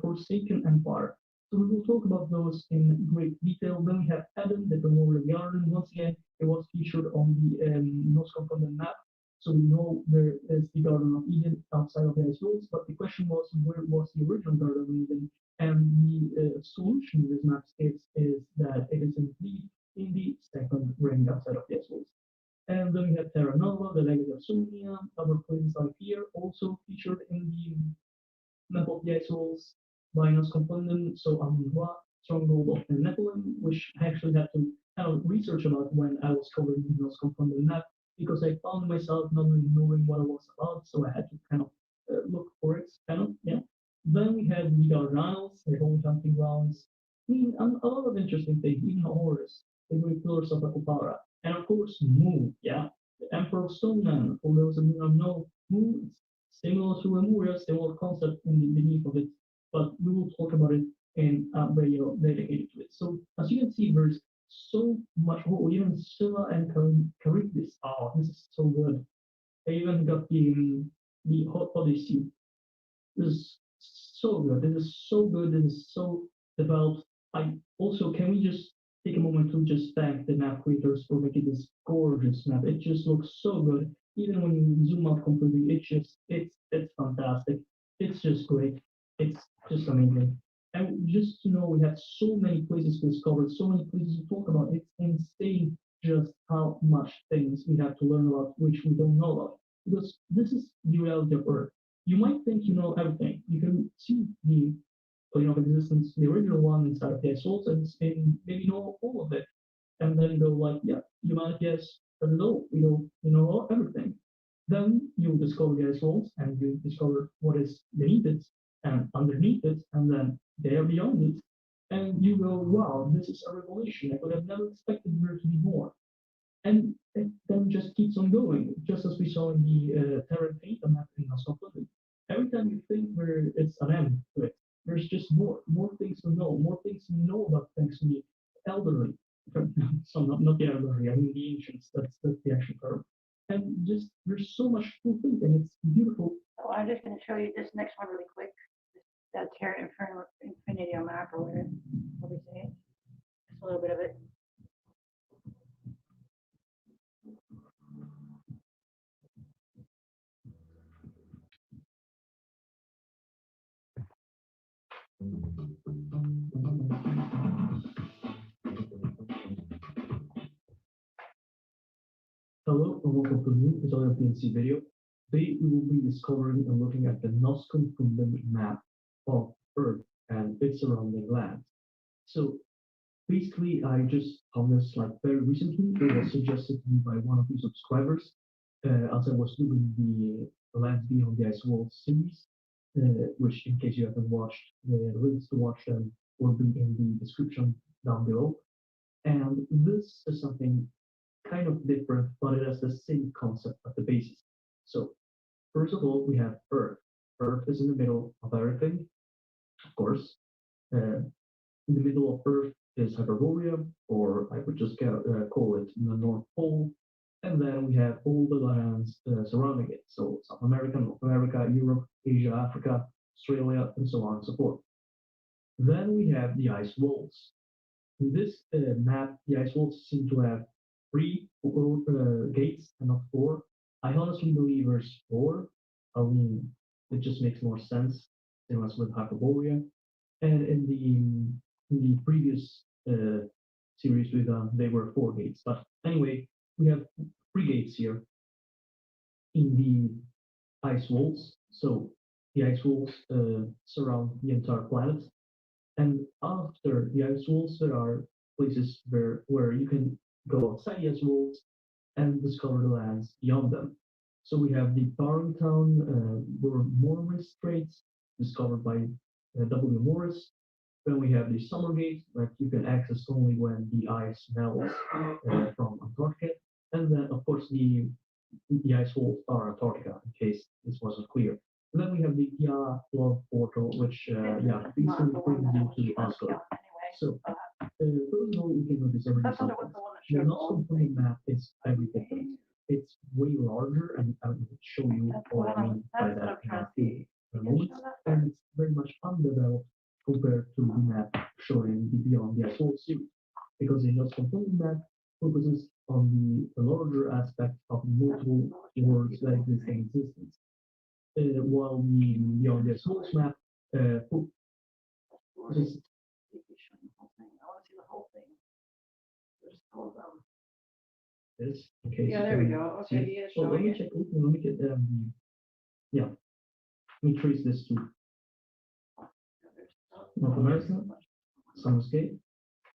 Forsaken Empire. So we will talk about those in great detail. Then we have Eden, the Memorial Garden. Once again, it was featured on the NOS component map. So we know there is the Garden of Eden outside of the Ice Walls, but the question was, where was the original Garden of Eden? And the solution to this map is that it is indeed in the second ring outside of the Ice Walls. And then we have Terra Nova, the Legacy of Sumia, other places like here, also featured in the map of the Ice Walls by NOS component. So Amun-Ra, Stronghold of the Nephilim, which I actually had to kind of research about when I was covering the NOS component map, because I found myself not really knowing what it was about, so I had to kind of look for it, kind of, yeah. Then we had the Garden Isles, the home camping grounds. I mean, a lot of interesting things, even Horus, the Great Pillars of Akupara, and of course, Mu, yeah, the Emperor of Stoneman. For those of you who don't know, Mu is similar to Lemuria, similar concept in the beneath of it, but we will talk about it in a video dedicated to it. So as you can see, there's so much. Oh, even Scylla and Charybdis. Oh, this is so good. I even got the Hot Odyssey. This is so good. This is so good. This is so developed. Can we just take a moment to just thank the map creators for making this gorgeous map? It just looks so good. Even when you zoom out completely, it's fantastic. It's just great. It's just amazing. And just to know, we have so many places to discover, so many places to talk about. It's insane just how much things we have to learn about which we don't know about. Because this is the reality of Earth. You might think you know everything. You can see the plane of existence, the original one inside of the ice and maybe know all of it. And then go like, yeah, humanity has no, we know everything. Then you discover the ice and you discover what is beneath it and underneath it, and then there beyond it. And you go, wow, this is a revelation. I could have never expected there to be more. And it then just keeps on going, just as we saw in the Terra Data map in Scotland. Every time you think it's an end to it, there's just more things to know, more things to know about thanks to the elderly. So not the elderly, I mean the ancients. That's the actual term. And just there's so much cool things, and it's beautiful. So I'm just going to show you this next one really quick. That Terra Infinity map or whatever. What we say? Just a little bit of it. Hello and welcome to a new episode of PNC video. Today we will be discovering and looking at the Noscon Fundament map of Earth and its surrounding lands. So basically I just found this like very recently. It was suggested to me by one of the subscribers as I was doing the Lands Beyond the Ice Wall series, which in case you haven't watched, the links to watch them will be in the description down below. And this is something kind of different, but it has the same concept at the basis. So first of all, we have Earth. Earth is in the middle of everything, of course. In the middle of Earth is Hyperborea, or I would just call it the North Pole. And then we have all the lands surrounding it. So South America, North America, Europe, Asia, Africa, Australia, and so on and so forth. Then we have the ice walls. In this map, the ice walls seem to have three gates and not four. I honestly believe there's four. I mean, it just makes more sense, same as with Hyperborea. And in the previous series with they were four gates. But anyway, we have three gates here in the ice walls. So the ice walls surround the entire planet. And after the ice walls, there are places where you can go outside the ice walls and discover the lands beyond them. So we have the Barringtown Morris Straits, discovered by W. Morris. Then we have the Summer Gate, that you can access only when the ice melts from Antarctica. And then, of course, the ice walls are Antarctica, in case this wasn't clear. And then we have the Love Portal, which, basically brings you to Oslo. So, first of all, we can notice everything. The Noscon map is very different. It's way larger, and I will show you what I mean by that in a few moments. And it's very much undeveloped compared to the map showing the Beyond the Ice Wall series, because the Noscon map focuses on the larger aspect of multiple worlds that exist in existence. While the Beyond the Ice Walls map just this. Okay. Yeah, there we go. Okay, See? yeah, So let me check. Let me get yeah. Let me trace this to North America, Summerscape,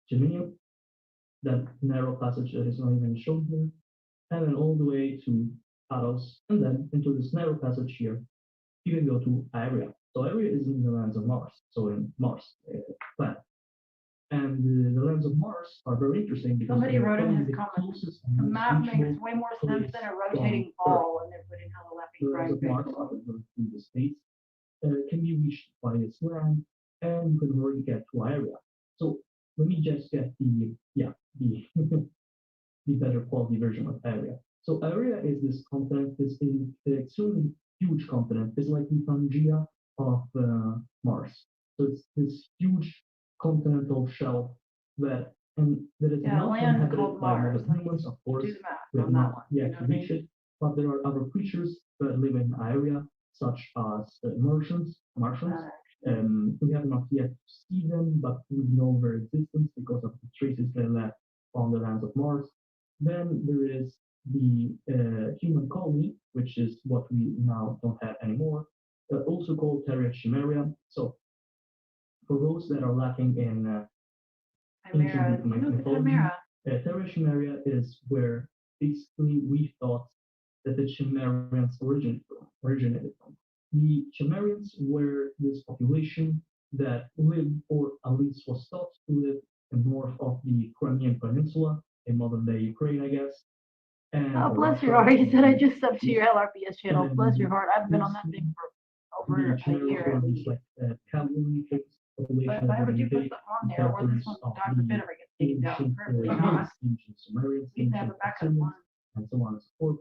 Gemini, that narrow passage that is not even shown here, and then all the way to Paros, and then into this narrow passage here, you can go to Area. So Area is in the lands of Mars, so in Mars planet. And the lands of Mars are very interesting because somebody wrote in his the comments, closest the and map most makes reachable way more sense than a rotating ball when they're putting how the the lapping lands of Mars are through the states can be reached by its land, and you can already get to Area. So let me just get the the better quality version of Area. So Area is this continent, this extremely huge continent. It's like the Pangea of Mars. So it's this huge continental shelf that is Yeah, not land inhabited called by Mars, modern like, humans, of course. do the math We have on that not one, yet you know what I mean? reached it, but there are other creatures that live in the area, such as Martians. We have not yet seen them, but we know their existence because of the traces they left on the lands of Mars. Then there is the human colony, which is what we now don't have anymore, also called Terra Chimeria. So for those that are lacking in Chimera, ancient Greek look at mythology, Chimera. Terra Chimeria is where basically we thought that the Chimerians originated from. The Chimerians were this population that lived, or at least was thought to live, north of the Crimean Peninsula in modern day Ukraine, I guess. And Oh, bless your Russia, heart. He said, I and just subbed to your LRPS channel. Bless your and heart. I've been on that thing for over the a Chimerians year were at this least. like cavalry focused population But if I that ever would do put invade something on the there, or this territories one, of God forbid, the ever gets taken down ancient perfectly honest, ancient Sumerians, we need to have ancient a backup Assyrians, one. and so on and so forth.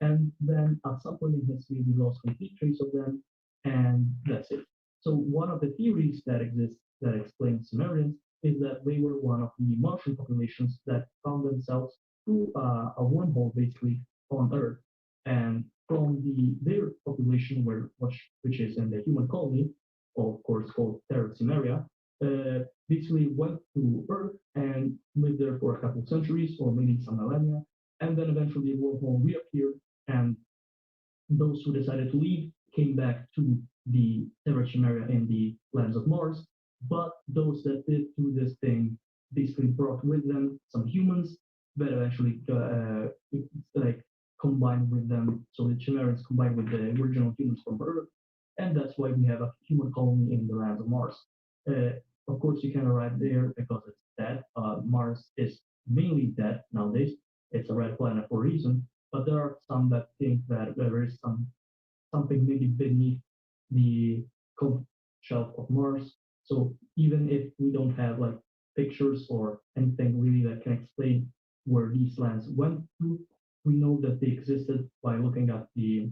And then at some point in history, we lost complete trace of them, and that's it. So one of the theories that exists that explains Sumerians is that they were one of the Martian populations that found themselves through a wormhole, basically, on Earth. And from their population, which is in the human colony, of course called Terra Cimeria, basically went to Earth and lived there for a couple of centuries or maybe some millennia, and then eventually the wormhole reappeared, and those who decided to leave came back to the Terra Chimeria in the lands of Mars. But those that did do this thing basically brought with them some humans that eventually like combined with them. So the Chimerians combined with the original humans from Earth, and that's why we have a human colony in the lands of Mars. Of course, you can arrive there because it's dead. Mars is mainly dead nowadays. It's a red planet for a reason, but there are some that think that there is something maybe beneath the cold shelf of Mars. So even if we don't have like pictures or anything really that can explain where these lands went to, we know that they existed by looking at the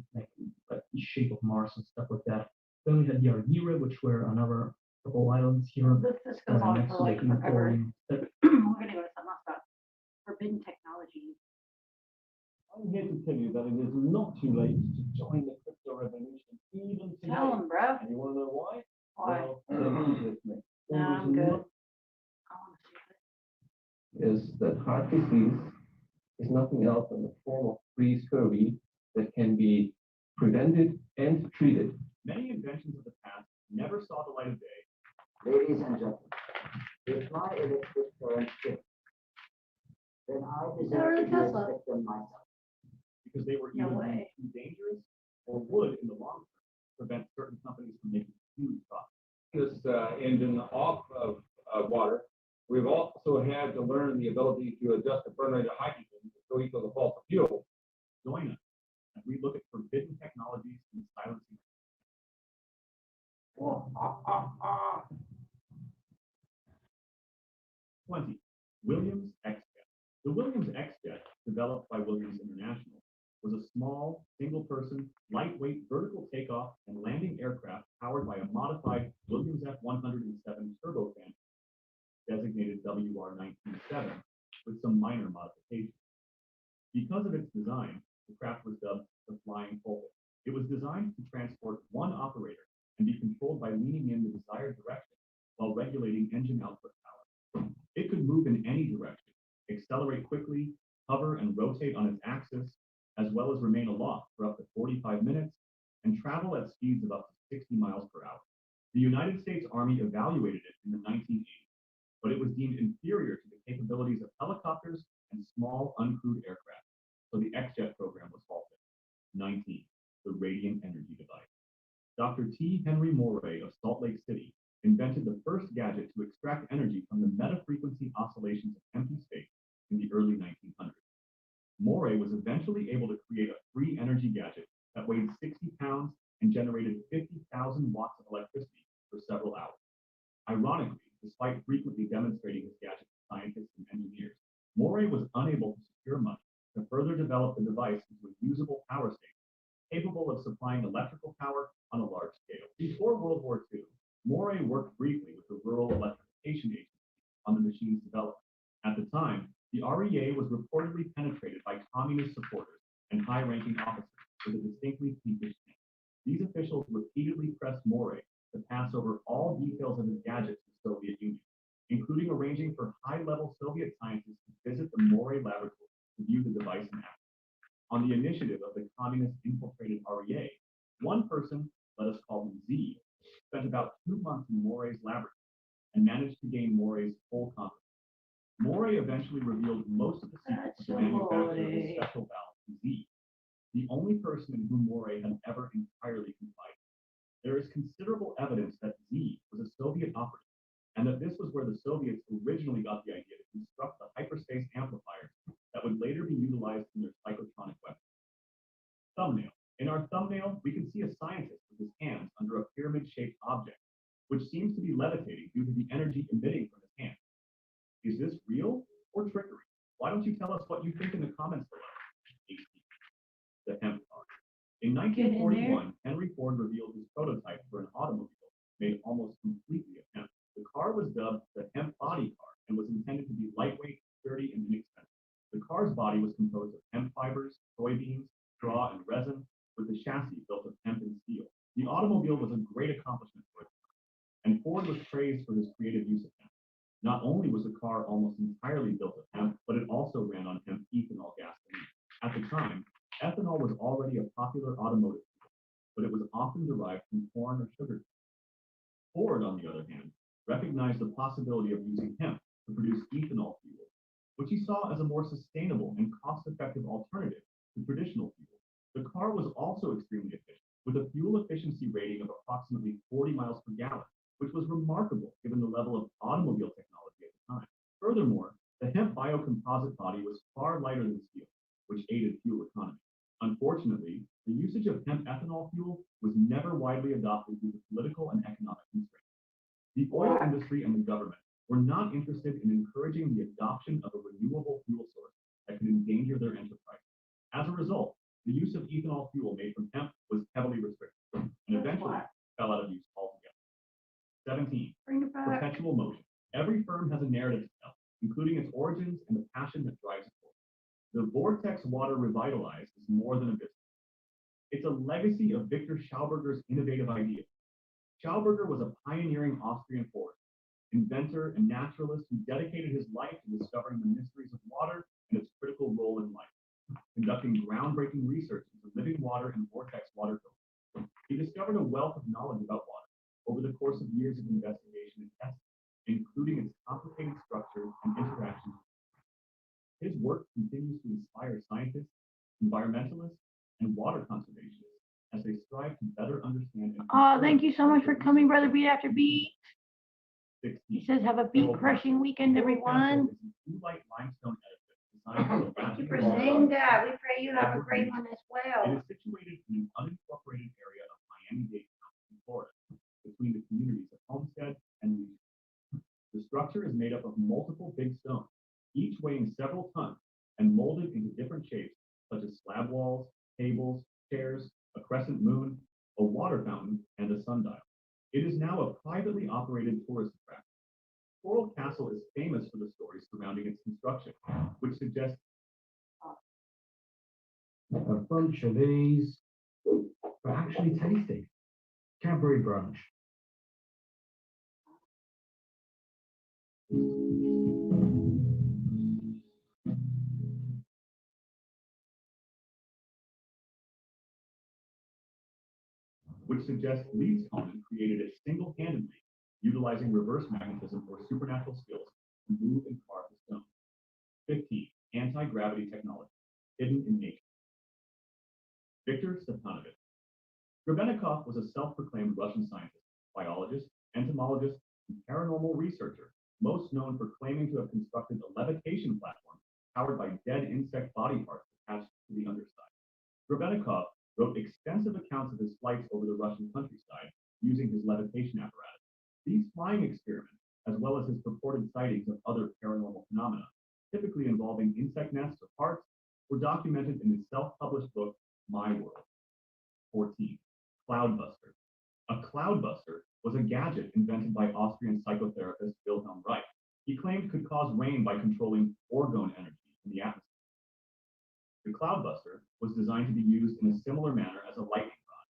the shape of Mars and stuff like that. Then we had the Argira, which were another couple islands here This goes on next for to the like human forever. colony. We're gonna go to something else about forbidden technology. I'm here to tell you that it is not too late to join the crypto revolution even today. Tell them, bro. And you want to know why? Why? Well, then with me. No, I'm good. I want to see this. Is that heart disease is nothing else than a form of free scurvy that can be prevented and treated. Many inventions of the past never saw the light of day. Ladies and gentlemen, if my electric current skipped, then I deserve to be a victim myself. Because they were No either way. too dangerous or would, in the long term, prevent certain companies from making huge profits. This engine off of water, we've also had to learn the ability to adjust the burn rate of hydrogen to go equal the fossil fuel. Join us as we look at forbidden technologies and silencing. 20. Williams X-Jet. The Williams X-Jet, developed by Williams International, was a small, single-person, lightweight vertical takeoff and landing aircraft powered by a modified Williams F-107 turbofan, designated WR-197, with some minor modifications. Because of its design, the craft was dubbed the Flying Pulpit. It was designed to transport one operator and be controlled by leaning in the desired direction while regulating engine output power. It could move in any direction, accelerate quickly, hover and rotate on its axis, as well as remain aloft for up to 45 minutes, and travel at speeds of up to 60 miles per hour. The United States Army evaluated it in the 1980s, but it was deemed inferior to the capabilities of helicopters and small uncrewed aircraft, so the X-Jet program was halted. 19. The radiant energy device. Dr. T. Henry Moray of Salt Lake City invented the first gadget to extract energy from the metafrequency oscillations of empty space in the early 1900s. Moray was eventually able to create a free energy gadget that weighed 60 pounds and generated 50,000 watts of electricity for several hours. Ironically, despite frequently demonstrating his gadget to scientists and engineers, Moray was unable to secure money to further develop the device into a usable power station capable of supplying electrical power on a large scale. Before World War II, Moray worked briefly with the Rural Electric Verification Agency on the machine's development. At the time, the REA was reportedly penetrated by communist supporters and high-ranking officers with a distinctly peevish tone. These officials repeatedly pressed Moray to pass over all details of his gadgets to the Soviet Union, including arranging for high-level Soviet scientists to visit the Moray laboratory to view the device in action. On the initiative of the communist-infiltrated REA, one person, let us call him Z, spent about 2 months in Moray's laboratory and managed to gain Moray's full confidence. Moray eventually revealed most of the secrets of the manufacture of his special valve to Z, the only person in whom Moray had ever entirely confided. There is considerable evidence that Z was a Soviet operative, and that this was where the Soviets originally got the idea to construct the hyperspace amplifiers that would later be utilized in their psychotronic weapons. Thumbnail. In our thumbnail, we can see a scientist with his hands under a pyramid-shaped object, which seems to be levitating due to the energy emitting from his hands. Is this real or trickery? Why don't you tell us what you think in the comments below? The hemp car. In 1941, Henry Ford revealed his prototype for an automobile made almost completely of hemp. The car was dubbed the hemp body car and was intended to be lightweight, sturdy, and inexpensive. The car's body was composed of hemp fibers, soybeans, straw, and resin, with the chassis built of hemp and steel. The automobile was a great accomplishment for its time, and Ford was praised for his creative use of hemp. Not only was the car almost entirely built of hemp, but it also ran on hemp ethanol gasoline. At the time, ethanol was already a popular automotive fuel, but it was often derived from corn or sugar. Ford, on the other hand, recognized the possibility of using hemp to produce ethanol fuel, which he saw as a more sustainable and cost-effective alternative to traditional fuel. The car was also extremely efficient, with a fuel efficiency rating of approximately 40 miles per gallon, which was remarkable given the level of automobile technology at the time. Furthermore, the hemp biocomposite body was far lighter than steel, which aided fuel economy. Unfortunately, the usage of hemp ethanol fuel was never widely adopted due to political and economic constraints. The oil industry and the government were not interested in encouraging the adoption of a renewable fuel source that could endanger their enterprise. As a result, the use of ethanol fuel made from hemp was heavily restricted and eventually fell out of use altogether. 17. Perpetual motion. Every firm has a narrative to tell, including its origins and the passion that drives it forward. The Vortex Water Revitalized is more than a business. It's a legacy of Victor Schauberger's innovative ideas. Schauberger was a pioneering Austrian forester, inventor, and naturalist who dedicated his life to discovering the mysteries of water and its critical role in life, conducting groundbreaking research into living water and vortex water filters. He discovered a wealth of knowledge about water over the course of years of investigation and testing, including its complicated structure and interactions. His work continues to inspire scientists, environmentalists, and water conservationists as they strive to better understand and Thank you so much for coming, Brother Beat After Beat. 16. He says, have a beat crushing weekend, everyone. Light limestone edifice designed Thank you for saying that. We pray you have a great one as It well. is situated in an unincorporated area of Miami-Dade County, in Florida, between the communities of Homestead and Louisiana. The structure is made up of multiple big stones, each weighing several tons and molded into different shapes, such as slab walls, tables, chairs, a crescent moon, a water fountain, and a sundial. It is now a privately operated tourist attraction. Coral Castle is famous for the stories surrounding its construction, which suggests a bunch of these, but actually tasty. Cadbury brunch. Leeds Conan created it single-handedly, utilizing reverse magnetism or supernatural skills to move and carve the stone. 15. Anti-gravity technology, hidden in nature. Viktor Stepanovich. Grebennikov was a self-proclaimed Russian scientist, biologist, entomologist, and paranormal researcher, most known for claiming to have constructed a levitation platform powered by dead insect body parts attached to the underside. Grebennikov wrote extensive accounts of his flights over the Russian countryside using his levitation apparatus. These flying experiments, as well as his purported sightings of other paranormal phenomena, typically involving insect nests or parts, were documented in his self-published book, My World. 14. Cloudbuster. A cloudbuster was was a gadget invented by Austrian psychotherapist Wilhelm Reich. He claimed could cause rain by controlling orgone energy in the atmosphere. The cloudbuster was designed to be used in a similar manner as a lightning rod,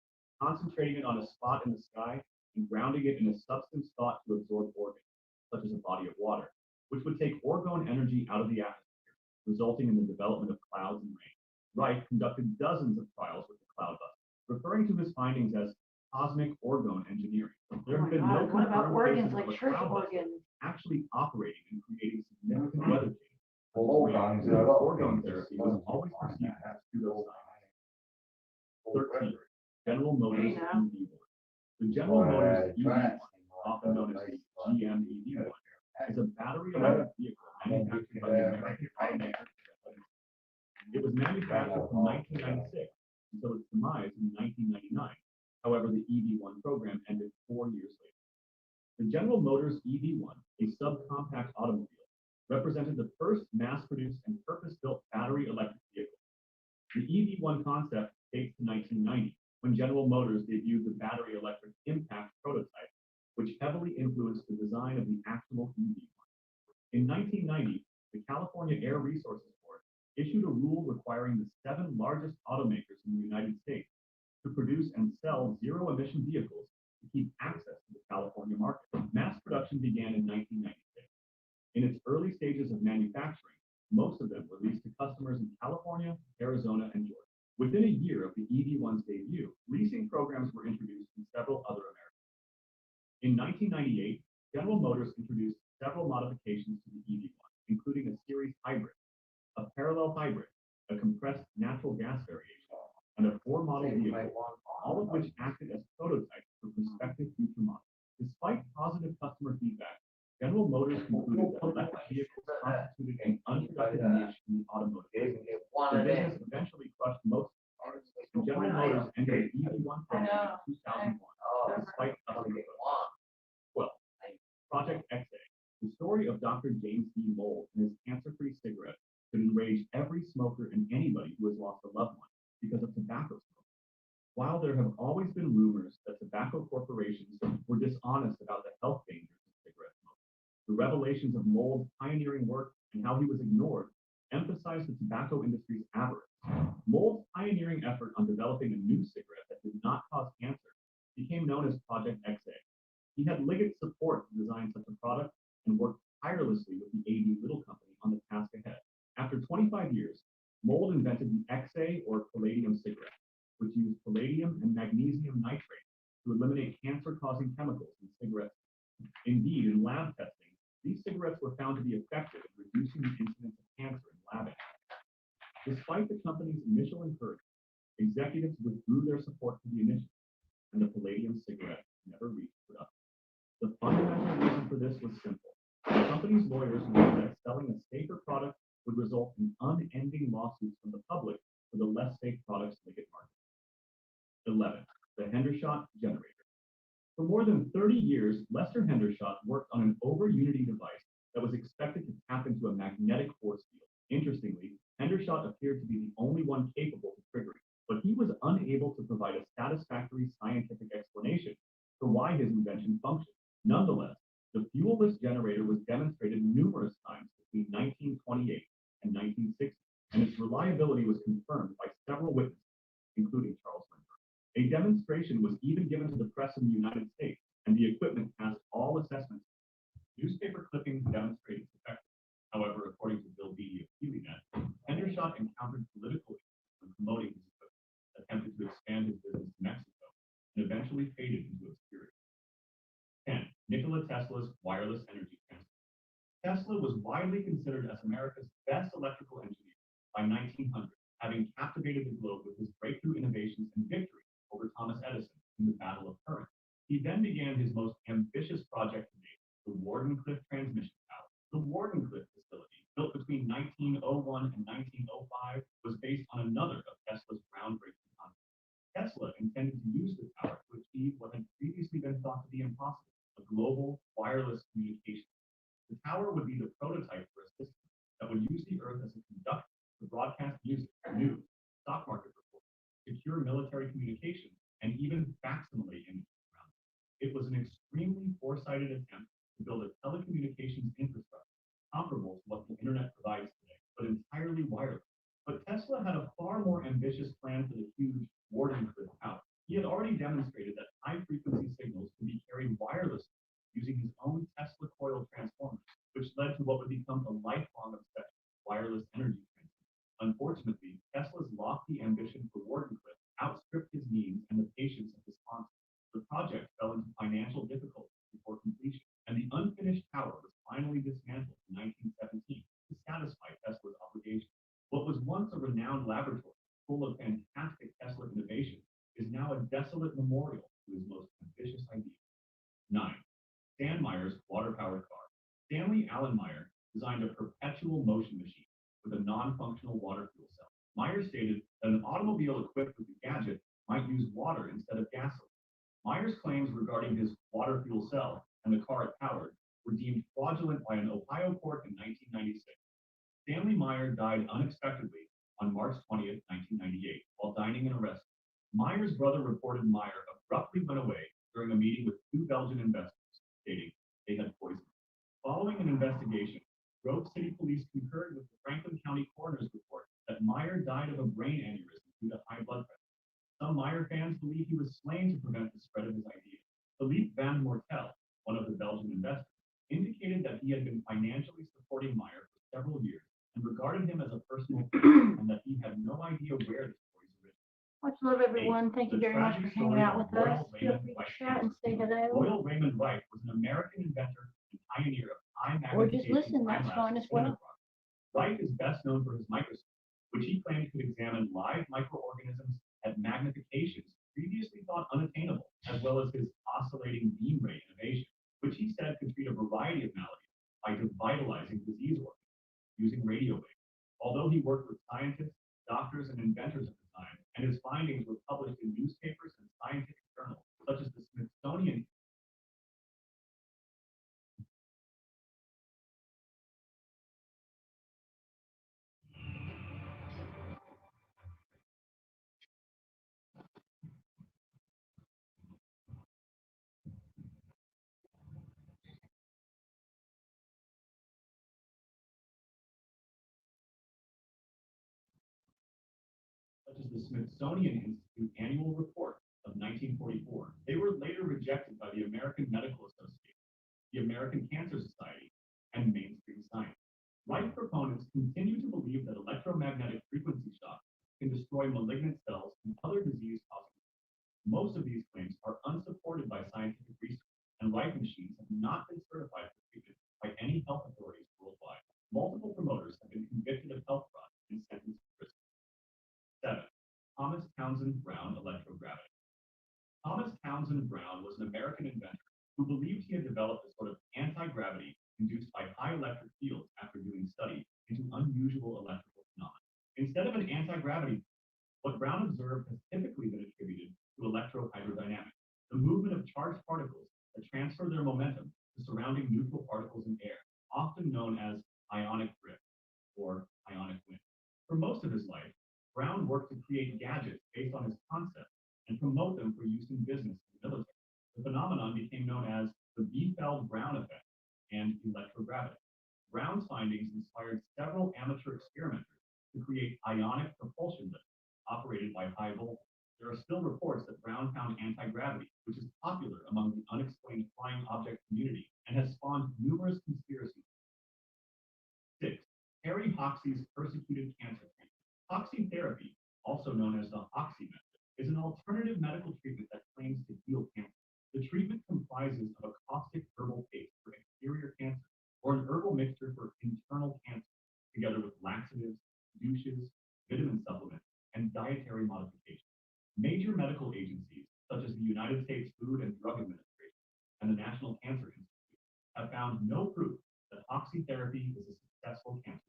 concentrating it on a spot in the sky and grounding it in a substance thought to absorb organs, such as a body of water, which would take orgone energy out of the atmosphere, resulting in the development of clouds and rain. Reich conducted dozens of trials with the cloudbuster, referring to his findings as cosmic orgone engineering. There have been no What about confirmed organs cases like of a church cloudbuster organs? actually operating and creating significant weather change. Orgone therapy was always perceived as pseudoscience. 13. General Motors EV1. The General Motors EV1, often known as the GM EV1, is a battery electric vehicle manufactured by the American automaker. It was manufactured from 1996 until its demise in 1999. However, the EV1 program ended 4 years later. The General Motors EV1, a subcompact automobile, represented the first mass-produced and purpose-built battery electric vehicle. The EV1 concept dates to 1990, when General Motors debuted the battery electric Impact prototype, which heavily influenced the design of the actual EV1. In 1990, the California Air Resources Board issued a rule requiring the 7 largest automakers in the United States to produce and sell zero-emission vehicles to keep access to the California market. Mass production began in 1996. In its early stages of manufacturing, most of them were leased to customers in California, Arizona, and Georgia. Within a year of the EV1's debut, leasing programs were introduced in several other Americas. In 1998, General Motors introduced several modifications to the EV1, including a series hybrid, a parallel hybrid, a compressed natural gas variation, and a 4-model vehicle, all of which acted as prototypes for prospective future models. Despite positive customer feedback, General Motors concluded that electric vehicles constituted an unproductive niche in the automotive business. The business eventually crushed most cars, and General Motors entered the EV1 program in 2001, despite customer votes. 12. Project XA. The story of Dr. James D. Mold and his cancer-free cigarette could enrage every smoker and anybody who has lost a loved one because of tobacco smoke. While there have always been rumors that tobacco corporations were dishonest about the health dangers of cigarette smoke, the revelations of Mold's pioneering work and how he was ignored emphasized the tobacco industry's avarice. Mold's pioneering effort on developing a new cigarette that did not cause cancer became known as Project XA. He had Liggett's support to design such a product and worked tirelessly with the A.B. Little Company on the task ahead. After 25 years, Mold invented the XA or palladium cigarette, which used palladium and magnesium nitrate to eliminate cancer-causing chemicals in cigarettes. Indeed, in lab testing, these cigarettes were found to be effective in reducing the incidence of cancer in lab animals. Despite the company's initial encouragement, executives withdrew their support for the initiative, and the palladium cigarette never reached production. The fundamental reason for this was simple. The company's lawyers knew that selling a safer product would result in unending lawsuits from the public for the less safe products Liggett marketed. 11. The Hendershot generator. For more than 30 years, Lester Hendershot worked on an over-unity device that was expected to tap into a magnetic force field. Interestingly, Hendershot appeared to be the only one capable of triggering, but he was unable to provide a satisfactory scientific explanation for why his invention functioned. Nonetheless, the fuel-less generator was demonstrated numerous times between 1928 and 1960, and its reliability was confirmed by several witnesses, including Charles Lindbergh. A demonstration was even given to the press in the United States, and the equipment passed all assessments. Newspaper clippings demonstrated its effectiveness. However, according to Bill Beattie of HeliNet, Hendershot encountered political issues when promoting his equipment, attempted to expand his business to Mexico, and eventually faded into obscurity. 10. Nikola Tesla's wireless energy transfer. Tesla was widely considered as America's best electrical engineer by 1900, having captivated the globe with his breakthrough innovations and victory over Thomas Edison in the Battle of Current. He then began his most ambitious project to date, the Wardenclyffe Transmission Tower. The Wardenclyffe facility, built between 1901 and 1905, was based on another of Tesla's groundbreaking concepts. Tesla intended to use the tower to achieve what had previously been thought to be impossible, a global wireless communication. The tower would be the prototype for a system that would use the Earth as a conductor to broadcast music, news, stock market reports, secure military communications, and even facsimile images around it. It was an extremely Tesla had a far more ambitious plan for the huge Wardenclyffe tower. He had already demonstrated that high-frequency signals could be carried wirelessly using his own Tesla coil transformers, which led to what would become a lifelong obsession, wireless energy transfer. Unfortunately, Tesla's lofty ambition for Wardenclyffe outstripped his means and the patience of his sponsor. The project fell into financial difficulties before completion, and the unfinished tower was finally dismantled in 1917 to satisfy Tesla's obligations. What was once a renowned laboratory full of fantastic Tesla innovation is now a desolate memorial to his most ambitious idea. 9. Stan Meyer's water-powered car. Stanley Allen Meyer designed a perpetual motion machine with a non-functional water fuel cell. Meyer stated that an automobile equipped with the gadget might use water instead of gasoline. Meyer's claims regarding his water fuel cell and the car it powered were deemed fraudulent by an Ohio court in 1996. Stanley Meyer died unexpectedly on March 20th, 1998, while dining in a restaurant. Meyer's brother reported Meyer abruptly went away during a meeting with 2 Belgian investors, stating they had poisoned him. Following an investigation, Grove City Police concurred with the Franklin County Coroner's report that Meyer died of a brain aneurysm due to high blood pressure. Some Meyer fans believe he was slain to prevent the spread of his idea. Philippe Van Mortel, one of the Belgian investors, indicated that he had been financially supporting Meyer for several years and regarded him as a personal friend, and that he had no idea where the stories originated. Much love, everyone. Thank you very much for hanging out with us. Feel free to chat and say hello. Royal Raymond Wright was an American inventor and pioneer of high Or just magnification listen, that's fine as well. Wright is best known for his microscope, which he claimed could examine live microorganisms at magnifications previously thought unattainable, as well as his oscillating beam rate innovation, which he said could treat a variety of maladies by revitalizing disease organs using radio waves. Although he worked with scientists, doctors, and inventors at the time, and his findings were published in newspapers and scientific journals, such as the Smithsonian. Such as the Smithsonian Institute Annual Report of 1944. They were later rejected by the American Medical Association, the American Cancer Society, and mainstream science. Wright proponents continue to believe that electromagnetic frequency shocks can destroy malignant cells and other disease-causing. Most of these claims are unsupported by scientific research, and Wright machines have not been certified for treatment by any health authorities worldwide. Multiple promoters have been convicted of health fraud and sentenced to prison. 7. Thomas Townsend Brown electrogravity. Thomas Townsend Brown was an American inventor who believed he had developed a sort of anti-gravity induced by high electric fields after doing study into unusual electrical phenomena. Instead of an anti-gravity, what Brown observed has typically been attributed to electrohydrodynamics, the movement of charged particles that transfer their momentum to surrounding neutral particles in air, often known as ionic drift or ionic wind. For most of his life, Brown worked to create gadgets based on his concepts and promote them for use in business and military. The phenomenon became known as the Biefeld-Brown effect and electrogravity. Brown's findings inspired several amateur experimenters to create ionic propulsion lifts operated by high voltage. There are still reports that Brown found anti-gravity, which is popular among the unexplained flying object community and has spawned numerous conspiracies. 6. Harry Hoxsey's persecuted cancer treatment. Hoxsey therapy, also known as the Hoxsey method, is an alternative medical treatment that claims to heal cancer. The treatment comprises of a caustic herbal paste for exterior cancer or an herbal mixture for internal cancer, together with laxatives, douches, vitamin supplements, and dietary modifications. Major medical agencies, such as the United States Food and Drug Administration and the National Cancer Institute, have found no proof that Hoxsey therapy is a successful cancer.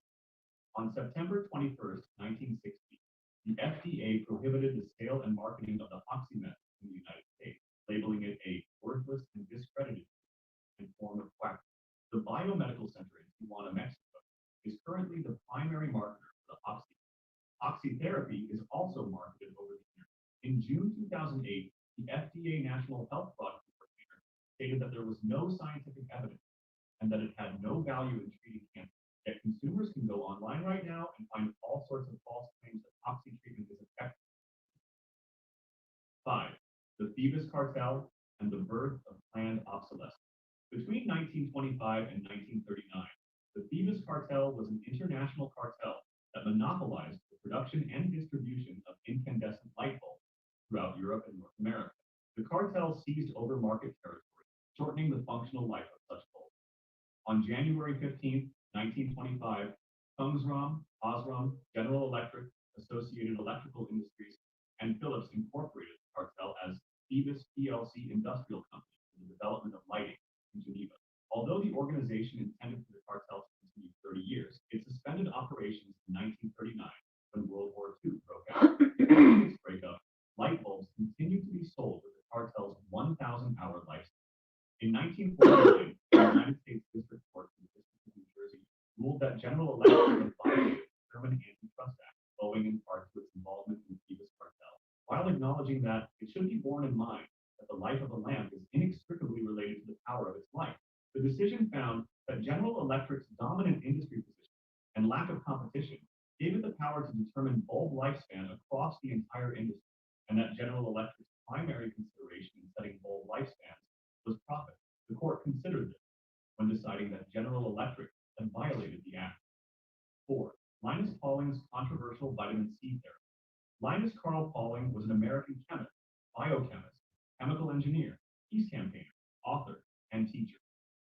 On September 21st, 1960, the FDA prohibited the sale and marketing of the Hoxsey method in the United States, labeling it a worthless and discredited and form of quackery. The Biomedical Center in Tijuana, Mexico, is currently the primary marketer for the Hoxsey. Hoxsey therapy is also marketed over the internet. In June 2008, the FDA National Health Fraud Coordinator stated that there was no scientific evidence and that it had no value in treating cancer. Yet consumers can go online right now and find all sorts of false claims that Phoebus Cartel, and the birth of planned obsolescence. Between 1925 and 1939, the Phoebus Cartel was an international cartel that monopolized the production and distribution of incandescent light bulbs throughout Europe and North America. The cartel seized over market territory, shortening the functional life of such bulbs. On January 15, 1925, Kungsram, Osram, General Electric, Associated Electrical Industries, and Philips incorporated the cartel as Phoebus PLC Industrial Company for the development of lighting in Geneva. Although the organization intended for the cartel to continue 30 years, it suspended operations in 1939 when World War II broke out. After its breakup, light bulbs continued to be sold with the cartel's 1,000-hour lifespan. In 1949, the United States District Court for the District of New Jersey ruled that General Electric had violated the German Antitrust Act, owing in part to its involvement in the Phoebus cartel, while acknowledging that it should be borne in mind that the life of a lamp is inextricably related to the power of its light. The decision found that General Electric's dominant industry position and lack of competition gave it the power to determine bulb lifespan across the entire industry, and that General Electric's primary consideration in setting bulb lifespans was profit. The court considered this when deciding that General Electric had violated the act. 4. Linus Pauling's controversial vitamin C therapy. Linus Carl Pauling was an American chemist, biochemist, chemical engineer, peace campaigner, author, and teacher.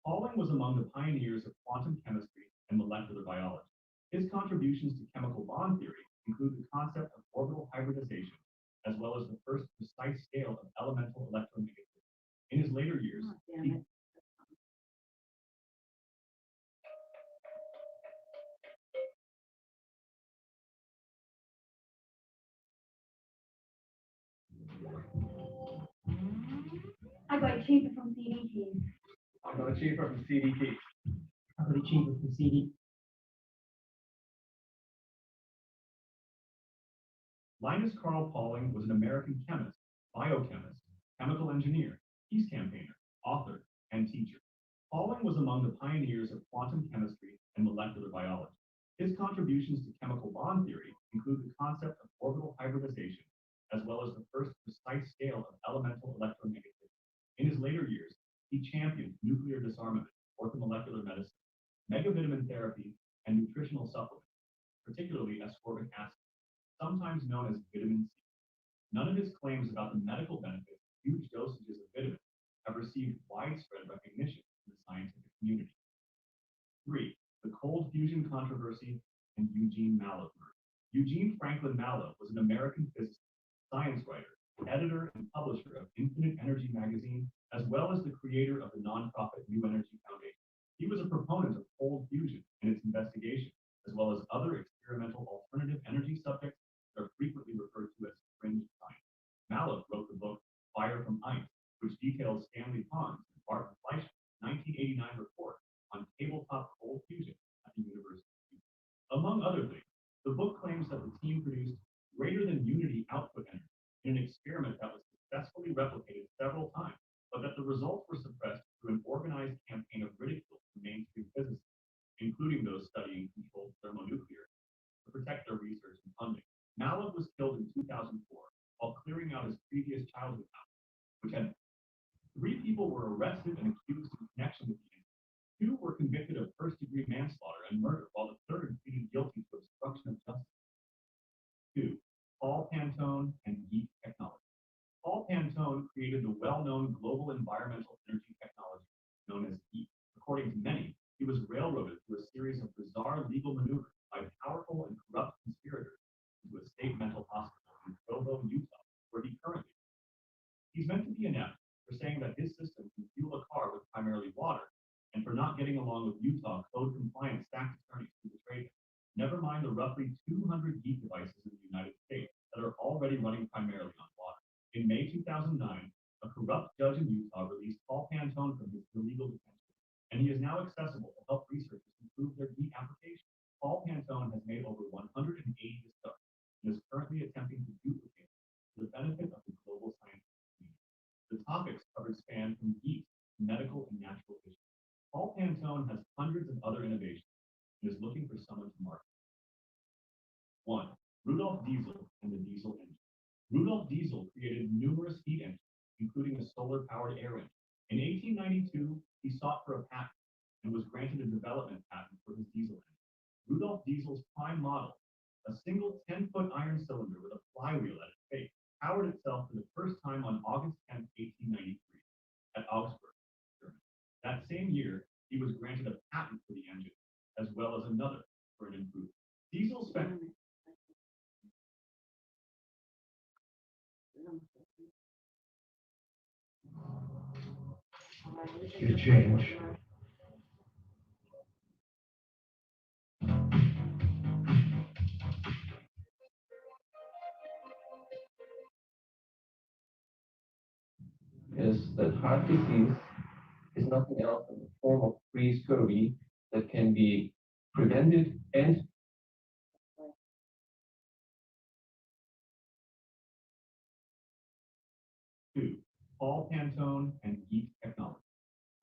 Pauling was among the pioneers of quantum chemistry and molecular biology. His contributions to chemical bond theory include the concept of orbital hybridization, as well as the first precise scale of elemental electromagnetism. In his later years, I got it cheaper from CDT. I got it cheaper from CDT. I got it cheaper from CD. Linus Carl Pauling was an American chemist, biochemist, chemical engineer, peace campaigner, author, and teacher. Pauling was among the pioneers of quantum chemistry and molecular biology. His contributions to chemical bond theory include the concept of orbital hybridization, as well as the first precise scale of elemental electromagnetism. In his later years, he championed nuclear disarmament, orthomolecular medicine, megavitamin therapy, and nutritional supplements, particularly ascorbic acid, sometimes known as vitamin C. None of his claims about the medical benefits of huge dosages of vitamins have received widespread recognition in the scientific community. 3. The cold fusion controversy and Eugene Mallow murder. Eugene Franklin Mallow was an American physicist, science writer, editor, and publisher of Infinite Energy magazine, as well as the creator of the nonprofit New Energy Foundation. He was a proponent of cold fusion and its investigation, as well as other experimental alternative energy subjects that are frequently referred to as fringe science. Mallow wrote the book Fire from Ice, which details Stanley Pond's and Barton Fleischman's 1989 report on tabletop cold fusion at the University of Houston. Among other things, the book claims that the team produced greater than unity output energy in an experiment that was successfully replicated several times, but that the results were suppressed through an organized campaign of ridicule from mainstream physicists, including those studying controlled thermonuclear, to protect their research and funding. Mallow was killed in 2004 while clearing out his previous childhood house, which had 3 people were arrested and accused in connection with the incident. 2 were convicted of first-degree manslaughter and murder, while the third pleaded guilty to obstruction of justice. 2. Paul Pantone and Geek Technology. Paul Pantone created the well-known global environmental energy technology known as Geek. According to many, he was railroaded through a series of bizarre legal maneuvers by powerful and corrupt conspirators into a state mental hospital in Provo, Utah, where he currently is. He's meant to be inept for saying that his system can fuel a car with primarily water, and for not getting along with Utah code-compliant stacked attorneys who betrayed him. Never mind the roughly 200 Geek devices in the United States that are already running primarily on water. In May 2009, a corrupt judge in Utah released Paul Pantone from his illegal detention, and he is now accessible to help researchers improve their Geek application. Paul Pantone has made over 180 discoveries and is currently attempting to duplicate them for the benefit of the global scientific community. The topics covered span from geeks to medical and natural issues. Paul Pantone has hundreds of other innovations and is looking for someone to market. 1. Rudolf Diesel and the diesel engine. Rudolf Diesel created numerous heat engines including a solar-powered air engine. In 1892, he sought for a patent and was granted a development patent for his diesel engine. Rudolf Diesel's prime model, a single 10-foot iron cylinder with a flywheel at its base, powered itself for the first time on August 10, 1893, at Augsburg, Germany. That same year, he was granted a patent for the engine, as well as another for an improvement. Diesel spent Good change. Is that heart disease is nothing else than a form of pre-scurvy that can be prevented and Two, Paul Pantone and Geek Technology.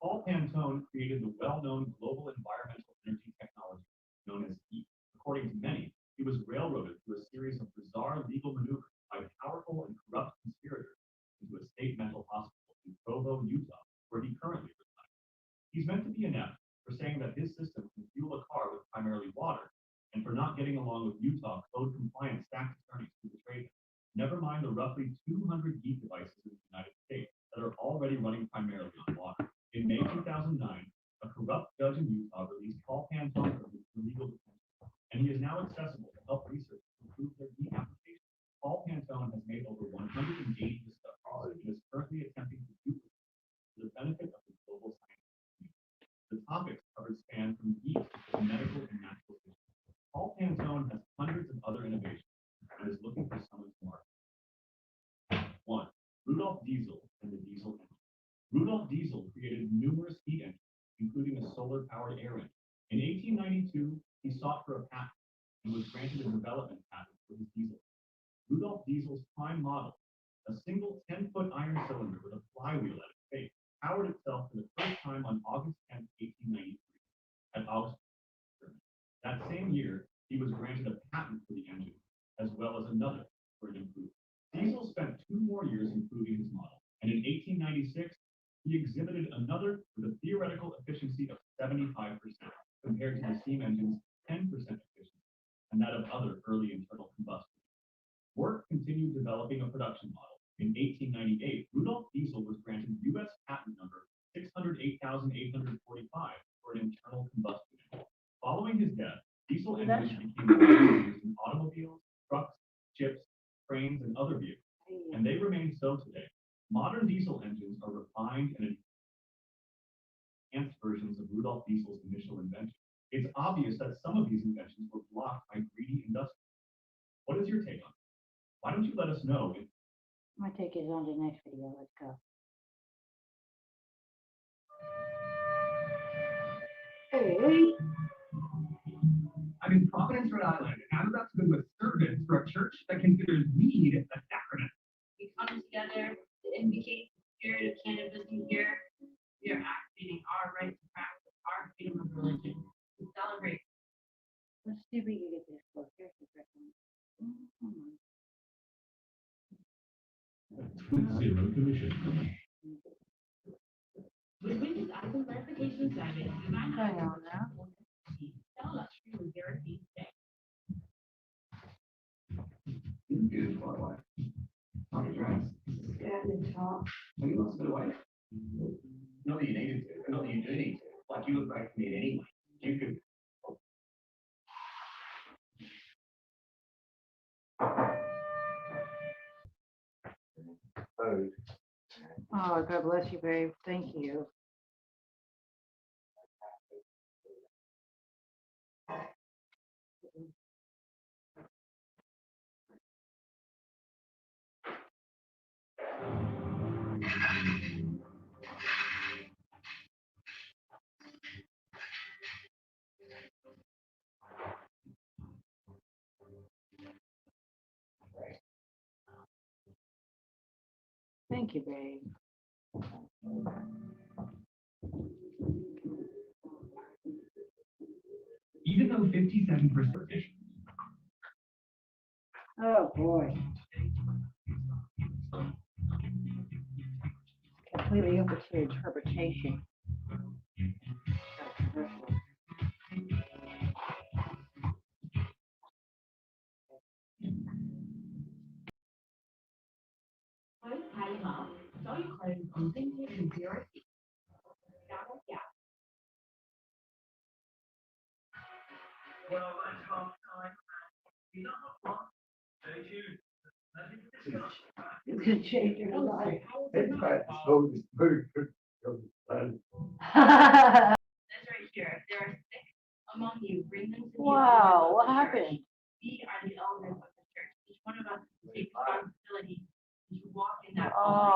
Paul Pantone created the well-known global environmental energy technology known as GEEK. According to many, he was railroaded through a series of bizarre legal maneuvers by powerful and corrupt conspirators into a state mental hospital in Provo, Utah, where he currently resides. He's meant to be inept for saying that his system can fuel a car with primarily water, and for not getting along with Utah code-compliant stacked attorneys who betrayed him. Never mind the roughly 200 GEEK devices in the United States that are already running primarily on water. In May 2009, a corrupt judge in Utah released Paul Pantone from his illegal detention, and he is now accessible to help researchers improve their GEEK application. Paul Pantone has made over 180 discoveries and is currently attempting to duplicate for the benefit of the global science community. The topics covered span from GEEK to medical and natural issues. Paul Pantone has hundreds of other innovations and is looking for someone to market. 1. Rudolf Diesel and the diesel engine. Rudolf Diesel created numerous heat engines, including a solar-powered air engine. In 1892, he sought for a patent and was granted a development patent for his diesel. Rudolf Diesel's prime model, a single 10-foot iron cylinder with a flywheel at its base, powered itself for the first time on August 10, 1893, at Augsburg, Germany. That same year, he was granted a patent for the engine, as well as another for an improvement. Diesel spent 2 more years improving his model, and in 1896, he exhibited another with a theoretical efficiency of 75%, compared to the steam engine's 10% efficiency, and that of other early internal combustion. Work continued developing a production model. In 1898, Rudolf Diesel was granted U.S. patent number 608,845 for an internal combustion engine. Following his death, diesel engines became used in automobiles, trucks, ships, trains, and other vehicles, and they remain so today. Modern diesel engines are refined and enhanced versions of Rudolf Diesel's initial invention. It's obvious that some of these inventions were blocked by greedy industrialists. What is your take on it? Why don't you let us know? My take is on the next video. Let's go. Hey. I'm in Providence, Rhode Island, and I'm about to go to a service for a church that considers weed a sacrament. We come together to indicate the spirit of cannabis in here. We are activating our right to practice our freedom of religion. To celebrate. Let's see if we can get this close. Here's the second one. Zero commission. With Windows item verification service, you might Hang on now. sell luxury with zero fees today. Good, by the way. How are you dressed? Good top. Have you lost a bit of weight? Not that you needed to, not that you do need to. Like, you look great to me anyway. You could. Oh, God bless you, babe. Thank you. Thank you, babe. Even though 57%. Oh, boy. Completely open to interpretation. You could change your life. That's right here. If there are sick among you, bring them to the Wow, what elders of the church. happened? We are the elders of the church. Each one of us take responsibility to walk in that Oh. calling.